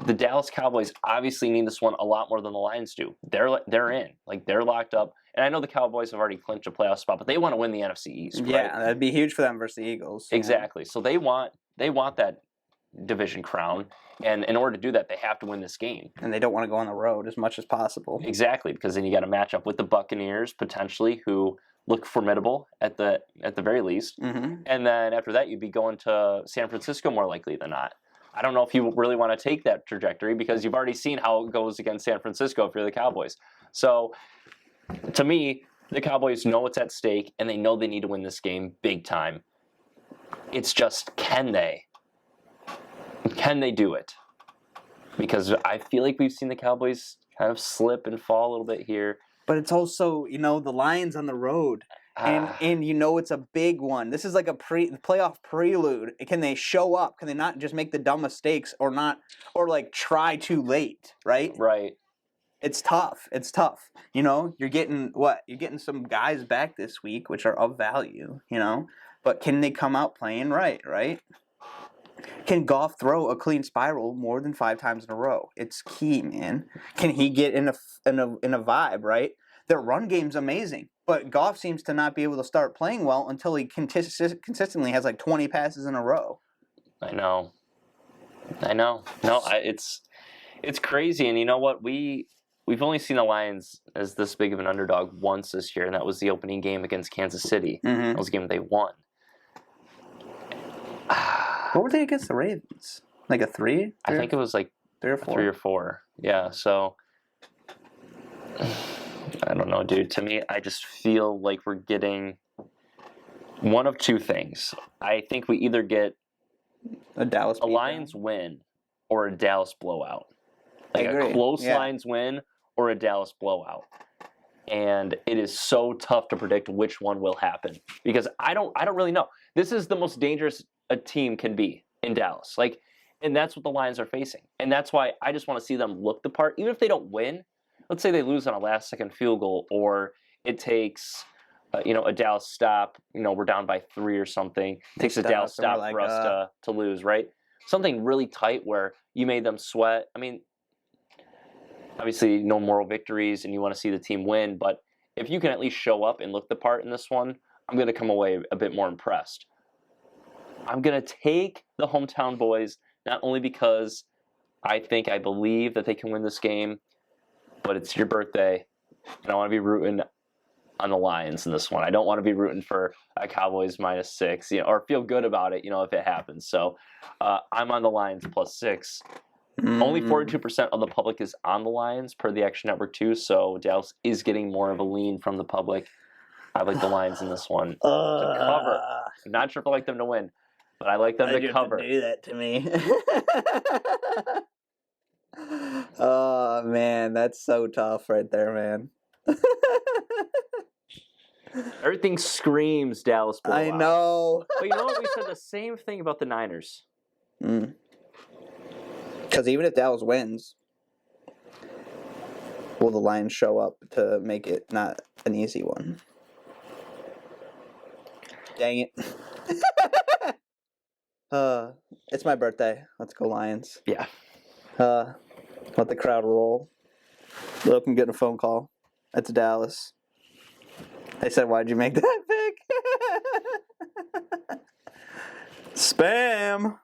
the Dallas Cowboys obviously need this one a lot more than the Lions do. They're in, like they're locked up. And I know the Cowboys have already clinched a playoff spot, but they want to win the NFC East, right? Yeah, that'd be huge for them versus the Eagles. Exactly. So they want that division crown, and in order to do that, they have to win this game. And they don't want to go on the road as much as possible. Exactly, because then you got to match up with the Buccaneers potentially, who look formidable at the very least. Mm-hmm. And then after that, you'd be going to San Francisco more likely than not. I don't know if you really want to take that trajectory because you've already seen how it goes against San Francisco if you're the Cowboys. So, to me, the Cowboys know what's at stake, and they know they need to win this game big time. It's just, can they? Can they do it? Because I feel like we've seen the Cowboys kind of slip and fall a little bit here. But it's also, the Lions on the road. And it's a big one. This is like a playoff prelude. Can they show up? Can they not just make the dumb mistakes or try too late, right? Right. It's tough. It's tough. You're getting what? You're getting some guys back this week, which are of value, But can they come out playing right? Can Goff throw a clean spiral more than 5 times in a row? It's key, man. Can he get in a vibe, right? Their run game's amazing, but Goff seems to not be able to start playing well until he consistently has like 20 passes in a row. I know. No, it's crazy, and you know what? We've only seen the Lions as this big of an underdog once this year, and that was the opening game against Kansas City. Mm-hmm. That was a game that they won. What were they against the Ravens? Like a 3? I think it was like 3 or 4. 3 or 4. Yeah, so I don't know, dude. To me, I just feel like we're getting one of two things. I think we either get a Lions win or a Dallas blowout. Like a close Lions win or a Dallas blowout. And it is so tough to predict which one will happen because I don't really know. This is the most dangerous a team can be in Dallas. And that's what the Lions are facing. And that's why I just want to see them look the part. Even if they don't win, let's say they lose on a last-second field goal or it takes, a Dallas stop. We're down by 3 or something. It takes a Dallas stop for us to lose, right? Something really tight where you made them sweat. I mean, obviously no moral victories and you want to see the team win, but if you can at least show up and look the part in this one, I'm going to come away a bit more impressed. I'm going to take the hometown boys, not only because I believe that they can win this game, but it's your birthday, and I want to be rooting on the Lions in this one. I don't want to be rooting for a Cowboys -6, or feel good about it, if it happens. So I'm on the Lions +6. Only 42% of the public is on the Lions per the Action Network 2, so Dallas is getting more of a lean from the public. I like the Lions in this one to cover. I'm not sure if I like them to win, but I like them to cover. Do that to me. Oh, man, that's so tough right there, man. Everything screams Dallas blowout. I know. But you know what? We said the same thing about the Niners. Because even if Dallas wins, will the Lions show up to make it not an easy one? Dang it. It's my birthday. Let's go Lions. Yeah. Let the crowd roll. Look, I'm getting a phone call. It's Dallas. They said, why'd you make that pick? Spam.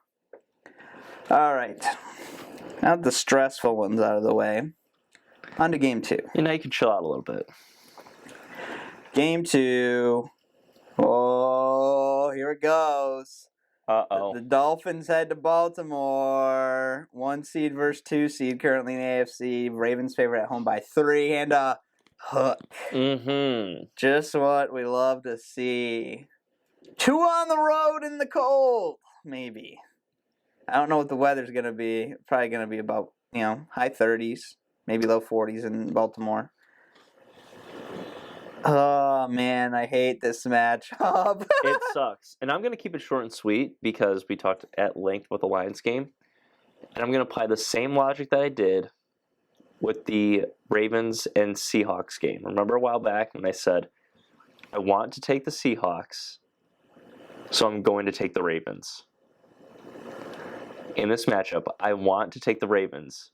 All right. Now the stressful ones out of the way. On to game 2. You can chill out a little bit. Game 2. Oh, here it goes. Uh-oh. The Dolphins head to Baltimore. 1 seed versus 2 seed currently in the AFC. Ravens favorite at home by 3 and a hook. Mm-hmm. Just what we love to see. 2 on the road in the cold. Maybe. I don't know what the weather's going to be. Probably going to be about, high 30s, maybe low 40s in Baltimore. Oh man, I hate this matchup. It sucks. And I'm going to keep it short and sweet because we talked at length with the Lions game. And I'm going to apply the same logic that I did with the Ravens and Seahawks game. Remember a while back when I said, I want to take the Seahawks, so I'm going to take the Ravens. In this matchup, I want to take the Ravens,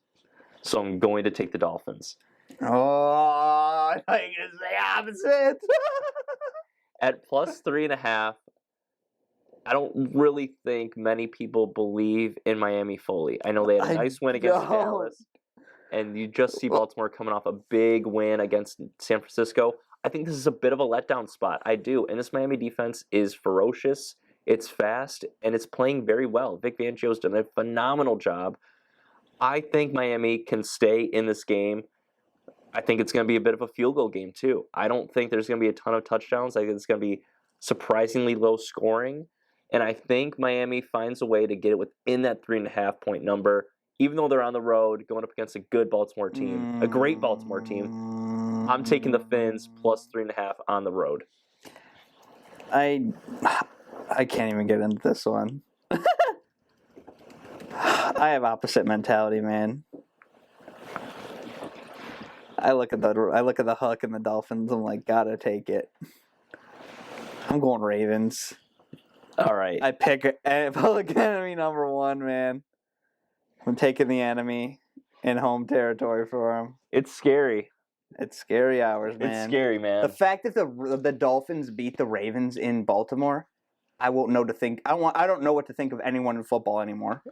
so I'm going to take the Dolphins. Oh, I thought you were going to say opposite. At plus 3.5, I don't really think many people believe in Miami fully. I know they had a nice win against Dallas, and you just see Baltimore coming off a big win against San Francisco. I think this is a bit of a letdown spot. I do. And this Miami defense is ferocious. It's fast, and it's playing very well. Vic Fangio's done a phenomenal job. I think Miami can stay in this game. I think it's going to be a bit of a field goal game, too. I don't think there's going to be a ton of touchdowns. I think it's going to be surprisingly low scoring. And I think Miami finds a way to get it within that 3.5 point number, even though they're on the road going up against a good Baltimore team, a great Baltimore team. I'm taking the Fins plus 3.5 on the road. I can't even get into this one. I have opposite mentality, man. I look at the hook and the Dolphins. I'm like, gotta take it. I'm going Ravens. All right. I pick Public Enemy number 1, man. I'm taking the enemy in home territory for him. It's scary. It's scary hours, man. It's scary, man. The fact that the Dolphins beat the Ravens in Baltimore, I won't know to think. I don't know what to think of anyone in football anymore.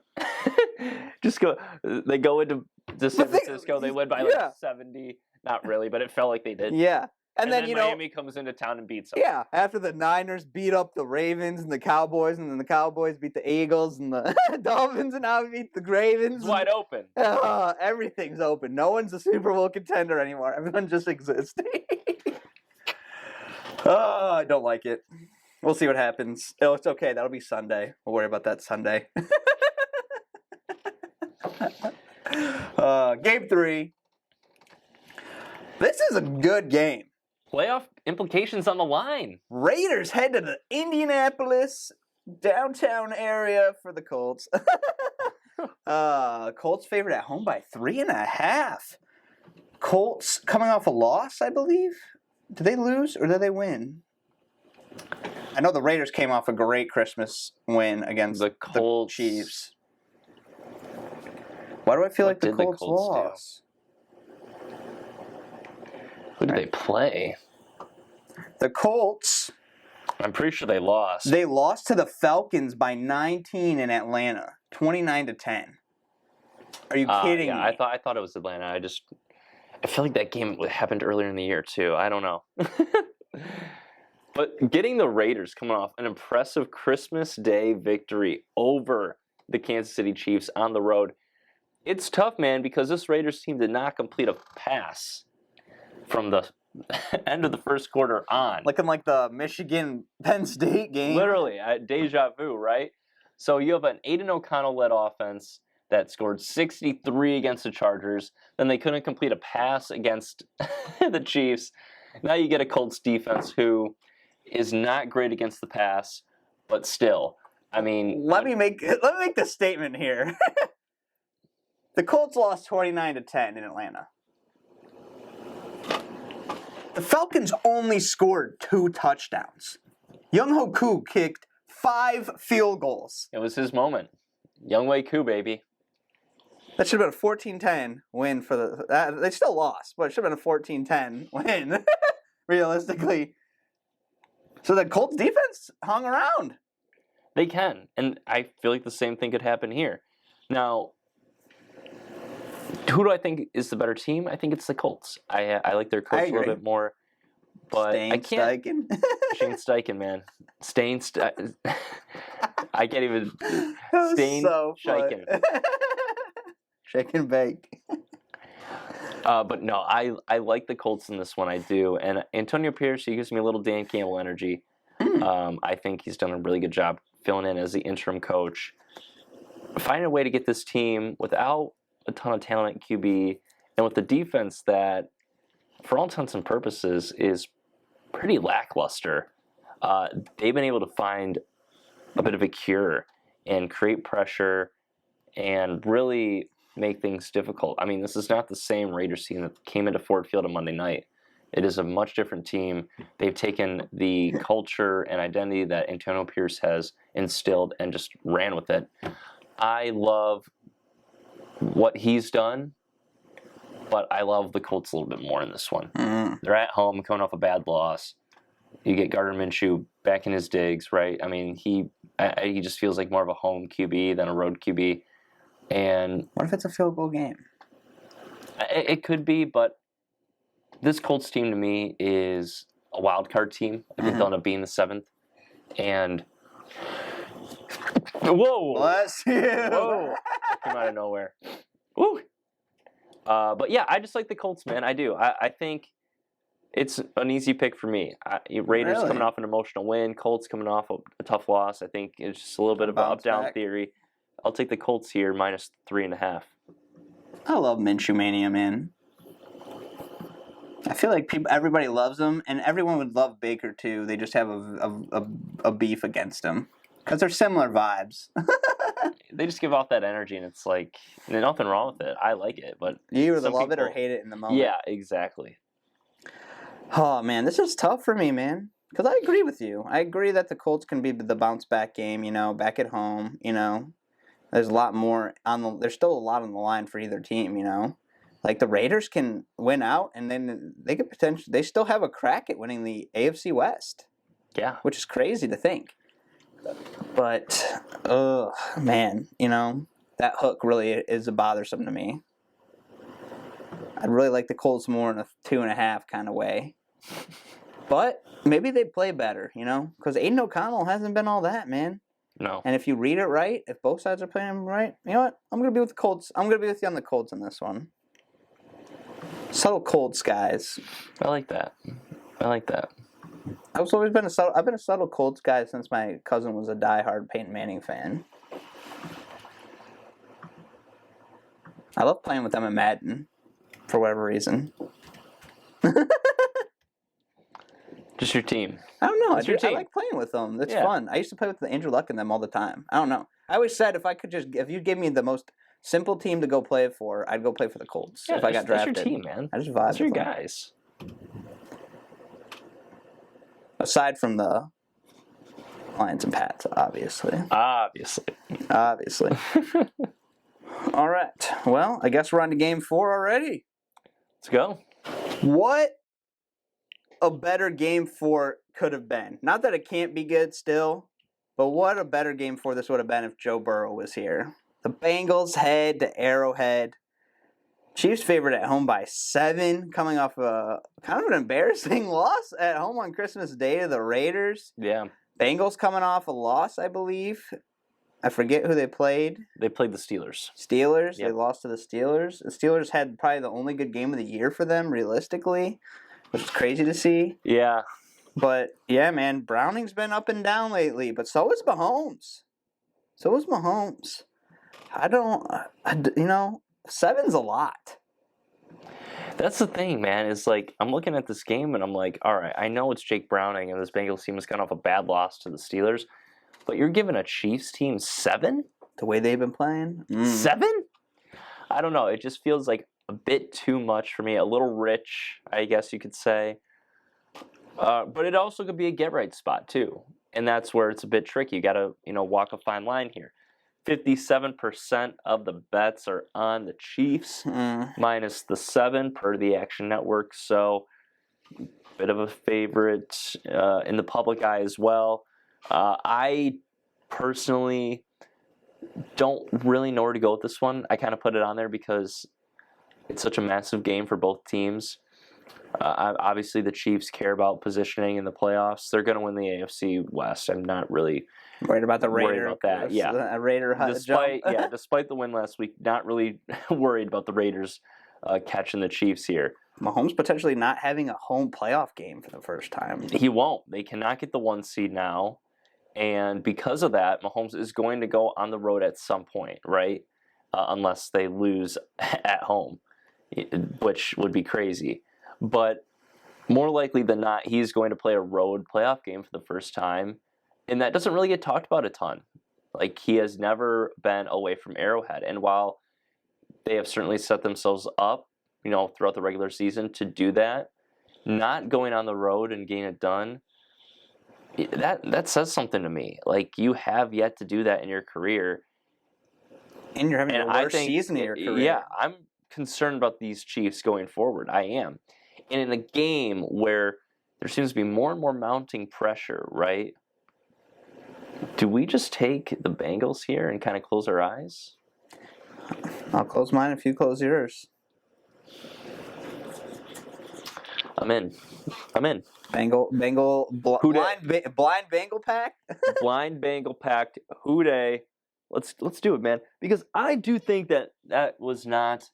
Just go. They go into San Francisco. They win by like 70. Not really, but it felt like they did. Yeah. And then Miami comes into town and beats them. Yeah, after the Niners beat up the Ravens and the Cowboys, and then the Cowboys beat the Eagles and the Dolphins, and now we beat the Ravens. It's wide open. Everything's open. No one's a Super Bowl contender anymore. Everyone just exists. I don't like it. We'll see what happens. Oh, it's okay. That'll be Sunday. We'll worry about that Sunday. Game 3. This is a good game. Playoff implications on the line. Raiders head to the Indianapolis downtown area for the Colts. Colts favored at home by 3.5. Colts coming off a loss, I believe. Did they lose or did they win? I know the Raiders came off a great Christmas win against the Chiefs. Why do I feel like the Colts lost? Who did they play? The Colts. I'm pretty sure they lost. They lost to the Falcons by 19 in Atlanta, 29-10. Are you kidding me? I thought it was Atlanta. I feel like that game happened earlier in the year too. I don't know. But getting the Raiders coming off an impressive Christmas Day victory over the Kansas City Chiefs on the road, it's tough, man, because this Raiders team did not complete a pass from the end of the first quarter on. Looking like the Michigan-Penn State game. Literally, deja vu, right? So you have an Aiden O'Connell-led offense that scored 63 against the Chargers. Then they couldn't complete a pass against the Chiefs. Now you get a Colts defense who is not great against the pass, but still, I mean... Let me make this statement here. The Colts lost 29-10 in Atlanta. The Falcons only scored 2 touchdowns. Younghoe Koo kicked 5 field goals. It was his moment. Younghoe Koo, baby. That should have been a 14-10 win for the... they still lost, but it should have been a 14-10 win, realistically. So the Colts defense hung around. They can, and I feel like the same thing could happen here. Now, who do I think is the better team? I think it's the Colts. I like their coach a little bit more, but I can't. Shane Steichen, man. I can't even. Steichen. Shake and bake. But no, I like the Colts in this one. I do, and Antonio Pierce, he gives me a little Dan Campbell energy. I think he's done a really good job filling in as the interim coach, finding a way to get this team without a ton of talent at QB, and with the defense that, for all intents and purposes, is pretty lackluster. They've been able to find a bit of a cure and create pressure and really make things difficult. I mean, this is not the same Raiders team that came into Ford Field on Monday night. It is a much different team. They've taken the culture and identity that Antonio Pierce has instilled and just ran with it. I love what he's done, but I love the Colts a little bit more in this one. They're at home, coming off a bad loss. You get Gardner Minshew back in his digs, right? I mean, he just feels like more of a home QB than a road QB. And what if it's a field goal game? It could be, but this Colts team to me is a wild card team. I think they'll end up being the 7th. And whoa, Bless you. Whoa, came out of nowhere. Woo. But yeah, I just like the Colts, man. I do. I think it's an easy pick for me. Raiders coming off an emotional win, Colts coming off a tough loss. I think it's just a little bit of an up-down theory. I'll take the Colts here, -3.5. I love Minshew Mania, man. I feel like everybody loves him, and everyone would love Baker too. They just have a beef against him because they're similar vibes. They just give off that energy, and it's like there's nothing wrong with it. I like it, but you either love it or hate it in the moment. Yeah, exactly. Oh man, this is tough for me, man. Because I agree with you. I agree that the Colts can be the bounce back game. Back at home. There's a lot more there's still a lot on the line for either team. Like the Raiders can win out, and then they could potentially. They still have a crack at winning the AFC West. Yeah, which is crazy to think. But, man, that hook really is bothersome to me. I'd really like the Colts more in a 2.5 kind of way. But maybe they play better, because Aiden O'Connell hasn't been all that, man. No. And if you read it right, if both sides are playing right, you know what? I'm going to be with the Colts. I'm going to be with you on the Colts in this one. Subtle Colts, guys. I like that. I've been a subtle Colts guy since my cousin was a diehard Peyton Manning fan. I love playing with them in Madden, for whatever reason. Just your team. I don't know. I like playing with them. It's fun. I used to play with Andrew Luck and them all the time. I don't know. I always said if you gave me the most simple team to go play for, I'd go play for the Colts if I got drafted. That's your team, man. I just vibe. That's your with them. guys. Aside from the Lions and Pats, obviously. All right. Well, I guess we're on to game 4 already. Let's go. What a better game 4 could have been. Not that it can't be good still, but what a better game 4 this would have been if Joe Burrow was here. The Bengals head to Arrowhead. Chiefs favored at home by 7, coming off a kind of an embarrassing loss at home on Christmas Day to the Raiders. Yeah. Bengals coming off a loss, I believe. I forget who they played. They played the Steelers. Yep. They Yep. lost to the Steelers. The Steelers had probably the only good game of the year for them, realistically, which is crazy to see. Yeah. But, yeah, man, Browning's been up and down lately, but so is Mahomes. 7's a lot. That's the thing, man. Is like I'm looking at this game and I'm like, all right, I know it's Jake Browning and this Bengals team has gone off a bad loss to the Steelers, but you're giving a Chiefs team 7? The way they've been playing? 7? I don't know. It just feels like a bit too much for me. A little rich, I guess you could say. But it also could be a get-right spot, too. And that's where it's a bit tricky. You got to, walk a fine line here. 57% of the bets are on the Chiefs, minus the 7 per the Action Network. So, bit of a favorite in the public eye as well. I personally don't really know where to go with this one. I kind of put it on there because it's such a massive game for both teams. Obviously, the Chiefs care about positioning in the playoffs. They're going to win the AFC West. I'm not really worried about the Raiders. Worried about that, yeah. A Raider despite the win last week, not really worried about the Raiders catching the Chiefs here. Mahomes potentially not having a home playoff game for the first time. He won't. They cannot get the 1 seed now. And because of that, Mahomes is going to go on the road at some point, right? Unless they lose at home, which would be crazy. But more likely than not, he's going to play a road playoff game for the first time. And that doesn't really get talked about a ton. Like, he has never been away from Arrowhead. And while they have certainly set themselves up, throughout the regular season to do that, not going on the road and getting it done, that says something to me. Like, you have yet to do that in your career. And you're having the worst season of your career. Yeah, I'm concerned about these Chiefs going forward. I am. And in a game where there seems to be more and more mounting pressure, right? Do we just take the Bengals here and kind of close our eyes? I'll close mine if you close yours. I'm in. Blind Bengal pack. Blind Bengal packed. Who dey? Let's do it, man. Because I do think that was not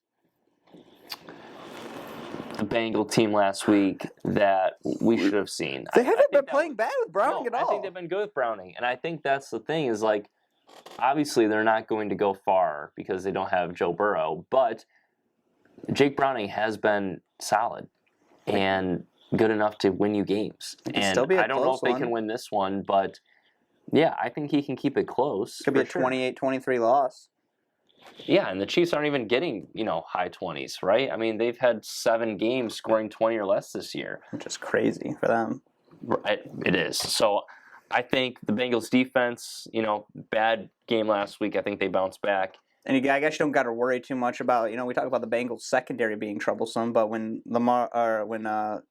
the Bengal team last week that we should have seen. They haven't been playing bad with Browning at all. I think they've been good with Browning, and I think that's the thing. Is like, obviously they're not going to go far because they don't have Joe Burrow, but Jake Browning has been solid and good enough to win you games. And I don't know if they can win this one, but yeah, I think he can keep it close. Could be a 28-23 loss. Yeah, and the Chiefs aren't even getting, high 20s, right? I mean, they've had 7 games scoring 20 or less this year. Which is crazy for them. It is. So I think the Bengals defense, bad game last week. I think they bounced back. And I guess you don't got to worry too much about, we talk about the Bengals secondary being troublesome, but when Mahomes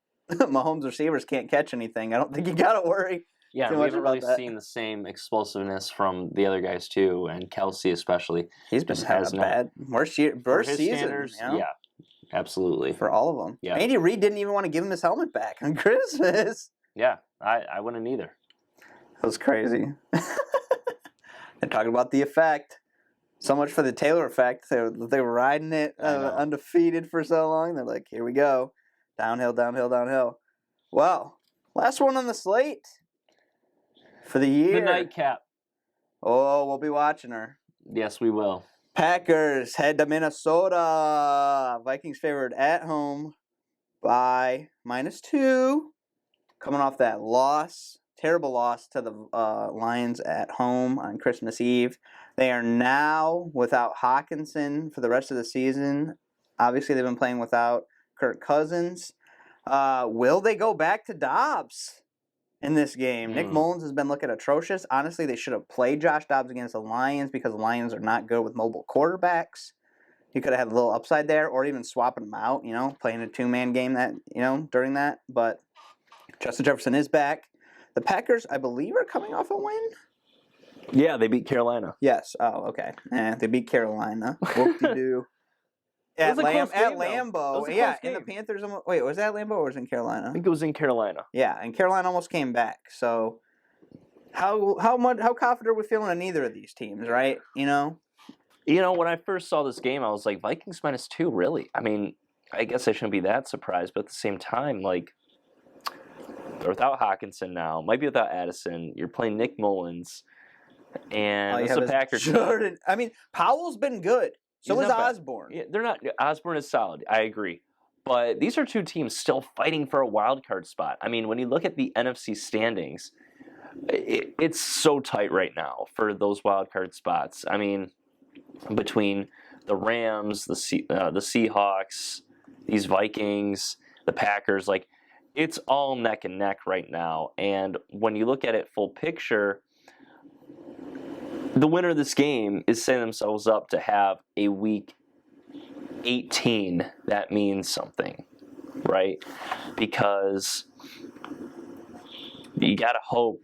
receivers can't catch anything, I don't think you got to worry. Yeah, we haven't really seen the same explosiveness from the other guys too, and Kelsey especially. He's been having a worst season. Standards, yeah, absolutely. For all of them. Yeah. Andy Reid didn't even want to give him his helmet back on Christmas. Yeah, I wouldn't either. That was crazy. They're talking about the effect. So much for the Taylor effect. They were riding it undefeated for so long. They're like, here we go. Downhill, downhill, downhill. Well, last one on the slate for the year. The nightcap. Oh, we'll be watching her. Yes, we will. Packers head to Minnesota. Vikings favored at home by -2. Coming off that loss. Terrible loss to the Lions at home on Christmas Eve. They are now without Hawkinson for the rest of the season. Obviously, they've been playing without Kirk Cousins. Will they go back to Dobbs in this game? Nick Mullins has been looking atrocious. Honestly, they should have played Josh Dobbs against the Lions because the Lions are not good with mobile quarterbacks. You could have had a little upside there, or even swapping them out, playing a 2-man game during that. But Justin Jefferson is back. The Packers, I believe, are coming off a win. Yeah, they beat Carolina. Yes. Oh, okay. They beat Carolina. Whoop-de-doo. At Lambeau. Yeah, and the Panthers. Wait, was that at Lambeau or was it in Carolina? I think it was in Carolina. Yeah, and Carolina almost came back. So, how confident are we feeling in either of these teams, right? When I first saw this game, I was like, Vikings -2, really? I mean, I guess I shouldn't be that surprised, but at the same time, like, they're without Hawkinson now. Might be without Addison. You're playing Nick Mullins. And it's the Packers. Jordan. I mean, Powell's been good. So is Osborne. Yeah, they're not. Osborne is solid. I agree. But these are two teams still fighting for a wild card spot. I mean, when you look at the NFC standings, it's so tight right now for those wild card spots. I mean, between the Rams, the Seahawks, these Vikings, the Packers, like, it's all neck and neck right now. And when you look at it full picture, the winner of this game is setting themselves up to have a week 18 that means something, right? Because you got to hope,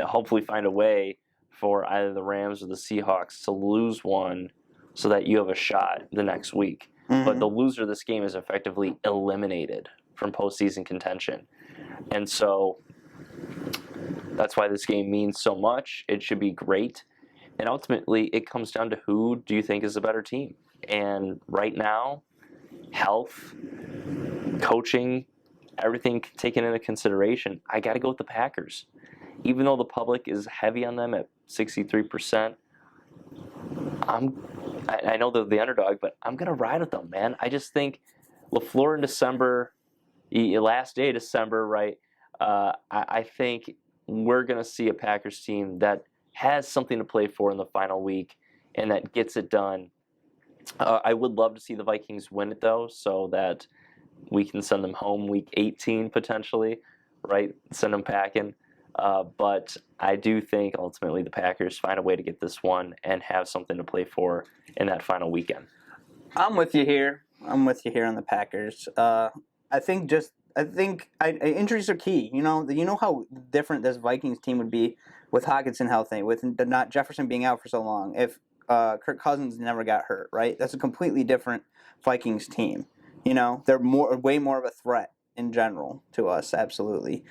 hopefully find a way for either the Rams or the Seahawks to lose one so that you have a shot the next week. Mm-hmm. But the loser of this game is effectively eliminated from postseason contention. And so that's why this game means so much. It should be great. And ultimately, it comes down to who do you think is the better team. And right now, health, coaching, everything taken into consideration, I got to go with the Packers. Even though the public is heavy on them at 63%, I know they're the underdog, but I'm going to ride with them, man. I just think LaFleur in December, last day of December, right? I think we're going to see a Packers team that has something to play for in the final week and that gets it done. I would love to see the Vikings win it, though, so that we can send them home week 18 potentially, right? Send them packing. But I do think ultimately the Packers find a way to get this one and have something to play for in that final weekend. I'm with you here. I'm with you here on the Packers. I think injuries are key. You know how different this Vikings team would be with Hockenson healthy, with not Jefferson being out for so long. If Kirk Cousins never got hurt, right? That's a completely different Vikings team. They're way more of a threat in general to us, absolutely.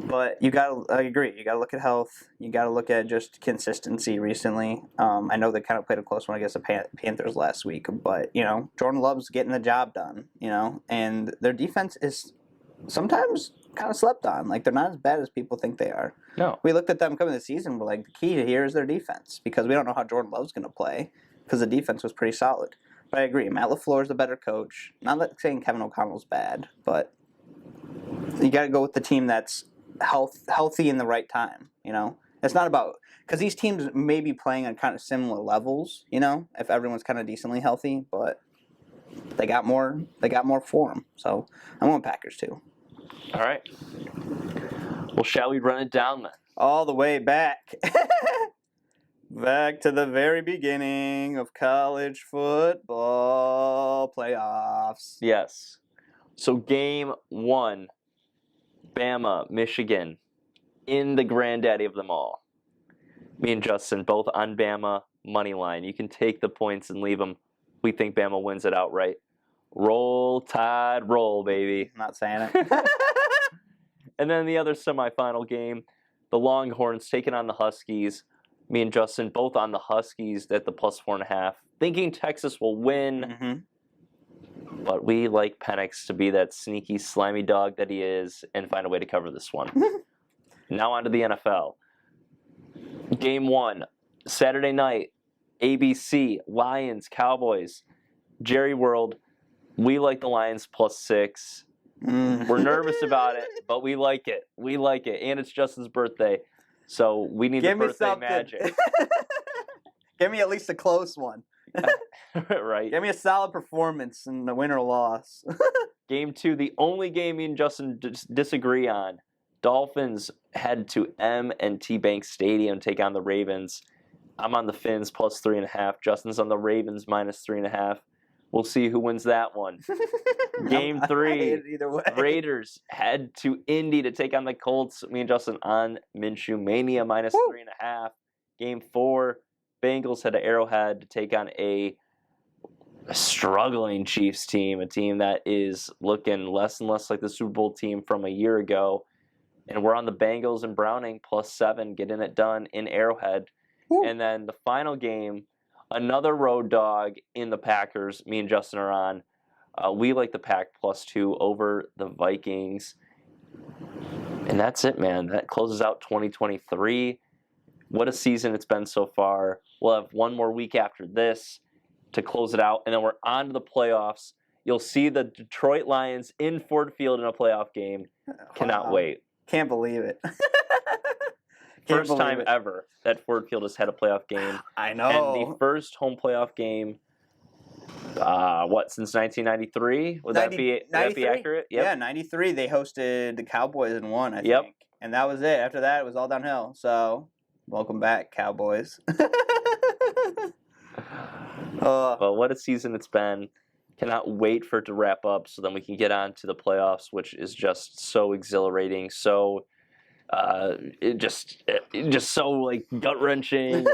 But I agree. You gotta look at health. You gotta look at just consistency recently. I know they kind of played a close one against the Panthers last week, but Jordan Love's getting the job done. And their defense is sometimes kind of slept on. Like, they're not as bad as people think they are. No. We looked at them coming this season. We're like, the key to here is their defense, because we don't know how Jordan Love's going to play, because the defense was pretty solid. But I agree, Matt LaFleur is the better coach. Not saying Kevin O'Connell's bad, but you got to go with the team that's healthy in the right time. It's not about, because these teams may be playing on kind of similar levels. If everyone's kind of decently healthy, but they got more for them. So I'm going Packers too. All right. Well, shall we run it down then? All the way back. Back to the very beginning of college football playoffs. Yes. So game 1, Bama, Michigan, in the granddaddy of them all. Me and Justin both on Bama money line. You can take the points and leave them. We think Bama wins it outright. Roll Tide, roll, baby. I'm not saying it. And then the other semifinal game, the Longhorns taking on the Huskies. Me and Justin both on the Huskies at the +4.5, thinking Texas will win. Mm-hmm. But we like Penix to be that sneaky, slimy dog that he is and find a way to cover this one. Now on to the NFL. Game 1, Saturday night, ABC, Lions, Cowboys. Jerry World, we like the Lions +6. We're nervous about it, but we like it. We like it. And it's Justin's birthday, so we need the birthday magic. Give me at least a close one. Right. Give me a solid performance in the win or loss. Game 2, the only game me and Justin disagree on. Dolphins head to M&T Bank Stadium, take on the Ravens. I'm on the Fins +3.5. Justin's on the Ravens -3.5. We'll see who wins that one. Game 3, either way. Raiders head to Indy to take on the Colts. Me and Justin on Minshew Mania -3.5. Game 4, Bengals head to Arrowhead to take on a struggling Chiefs team, a team that is looking less and less like the Super Bowl team from a year ago. And we're on the Bengals and Browning +7, getting it done in Arrowhead. Woo. And then the final game, another road dog in the Packers. Me and Justin are on. We like the Pack +2 over the Vikings. And that's it, man. That closes out 2023. What a season it's been so far. We'll have one more week after this to close it out. And then we're on to the playoffs. You'll see the Detroit Lions in Ford Field in a playoff game. Cannot wait. Can't believe it. First time ever that Ford Field has had a playoff game. I know. And the first home playoff game, since 1993? Would that be accurate? Yep. Yeah, 93. They hosted the Cowboys and won, I think. And that was it. After that, it was all downhill. So, welcome back, Cowboys. Well, what a season it's been. Cannot wait for it to wrap up so then we can get on to the playoffs, which is just so exhilarating, so just so like gut-wrenching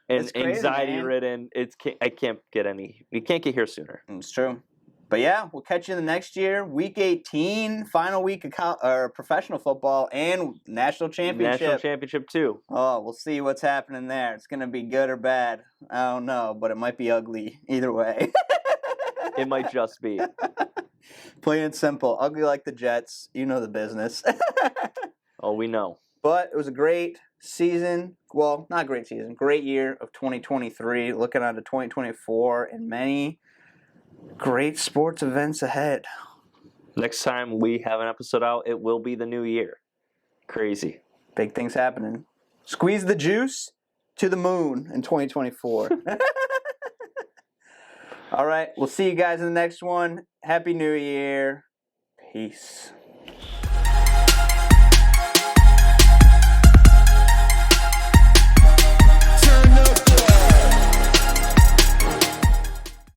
and anxiety-ridden. We can't get here sooner. It's true. But yeah, we'll catch you in the next year. Week 18, final week of professional football and national championship. National championship too. Oh, we'll see what's happening there. It's going to be good or bad. I don't know, but it might be ugly either way. It might just be. Plain and simple. Ugly like the Jets. You know the business. Oh, we know. But it was a great season. Well, not a great season. Great year of 2023. Looking on to 2024 and many great sports events ahead. Next time we have an episode out, it will be the new year. Crazy. Big things happening. Squeeze the juice to the moon in 2024. All right. We'll see you guys in the next one. Happy New Year. Peace.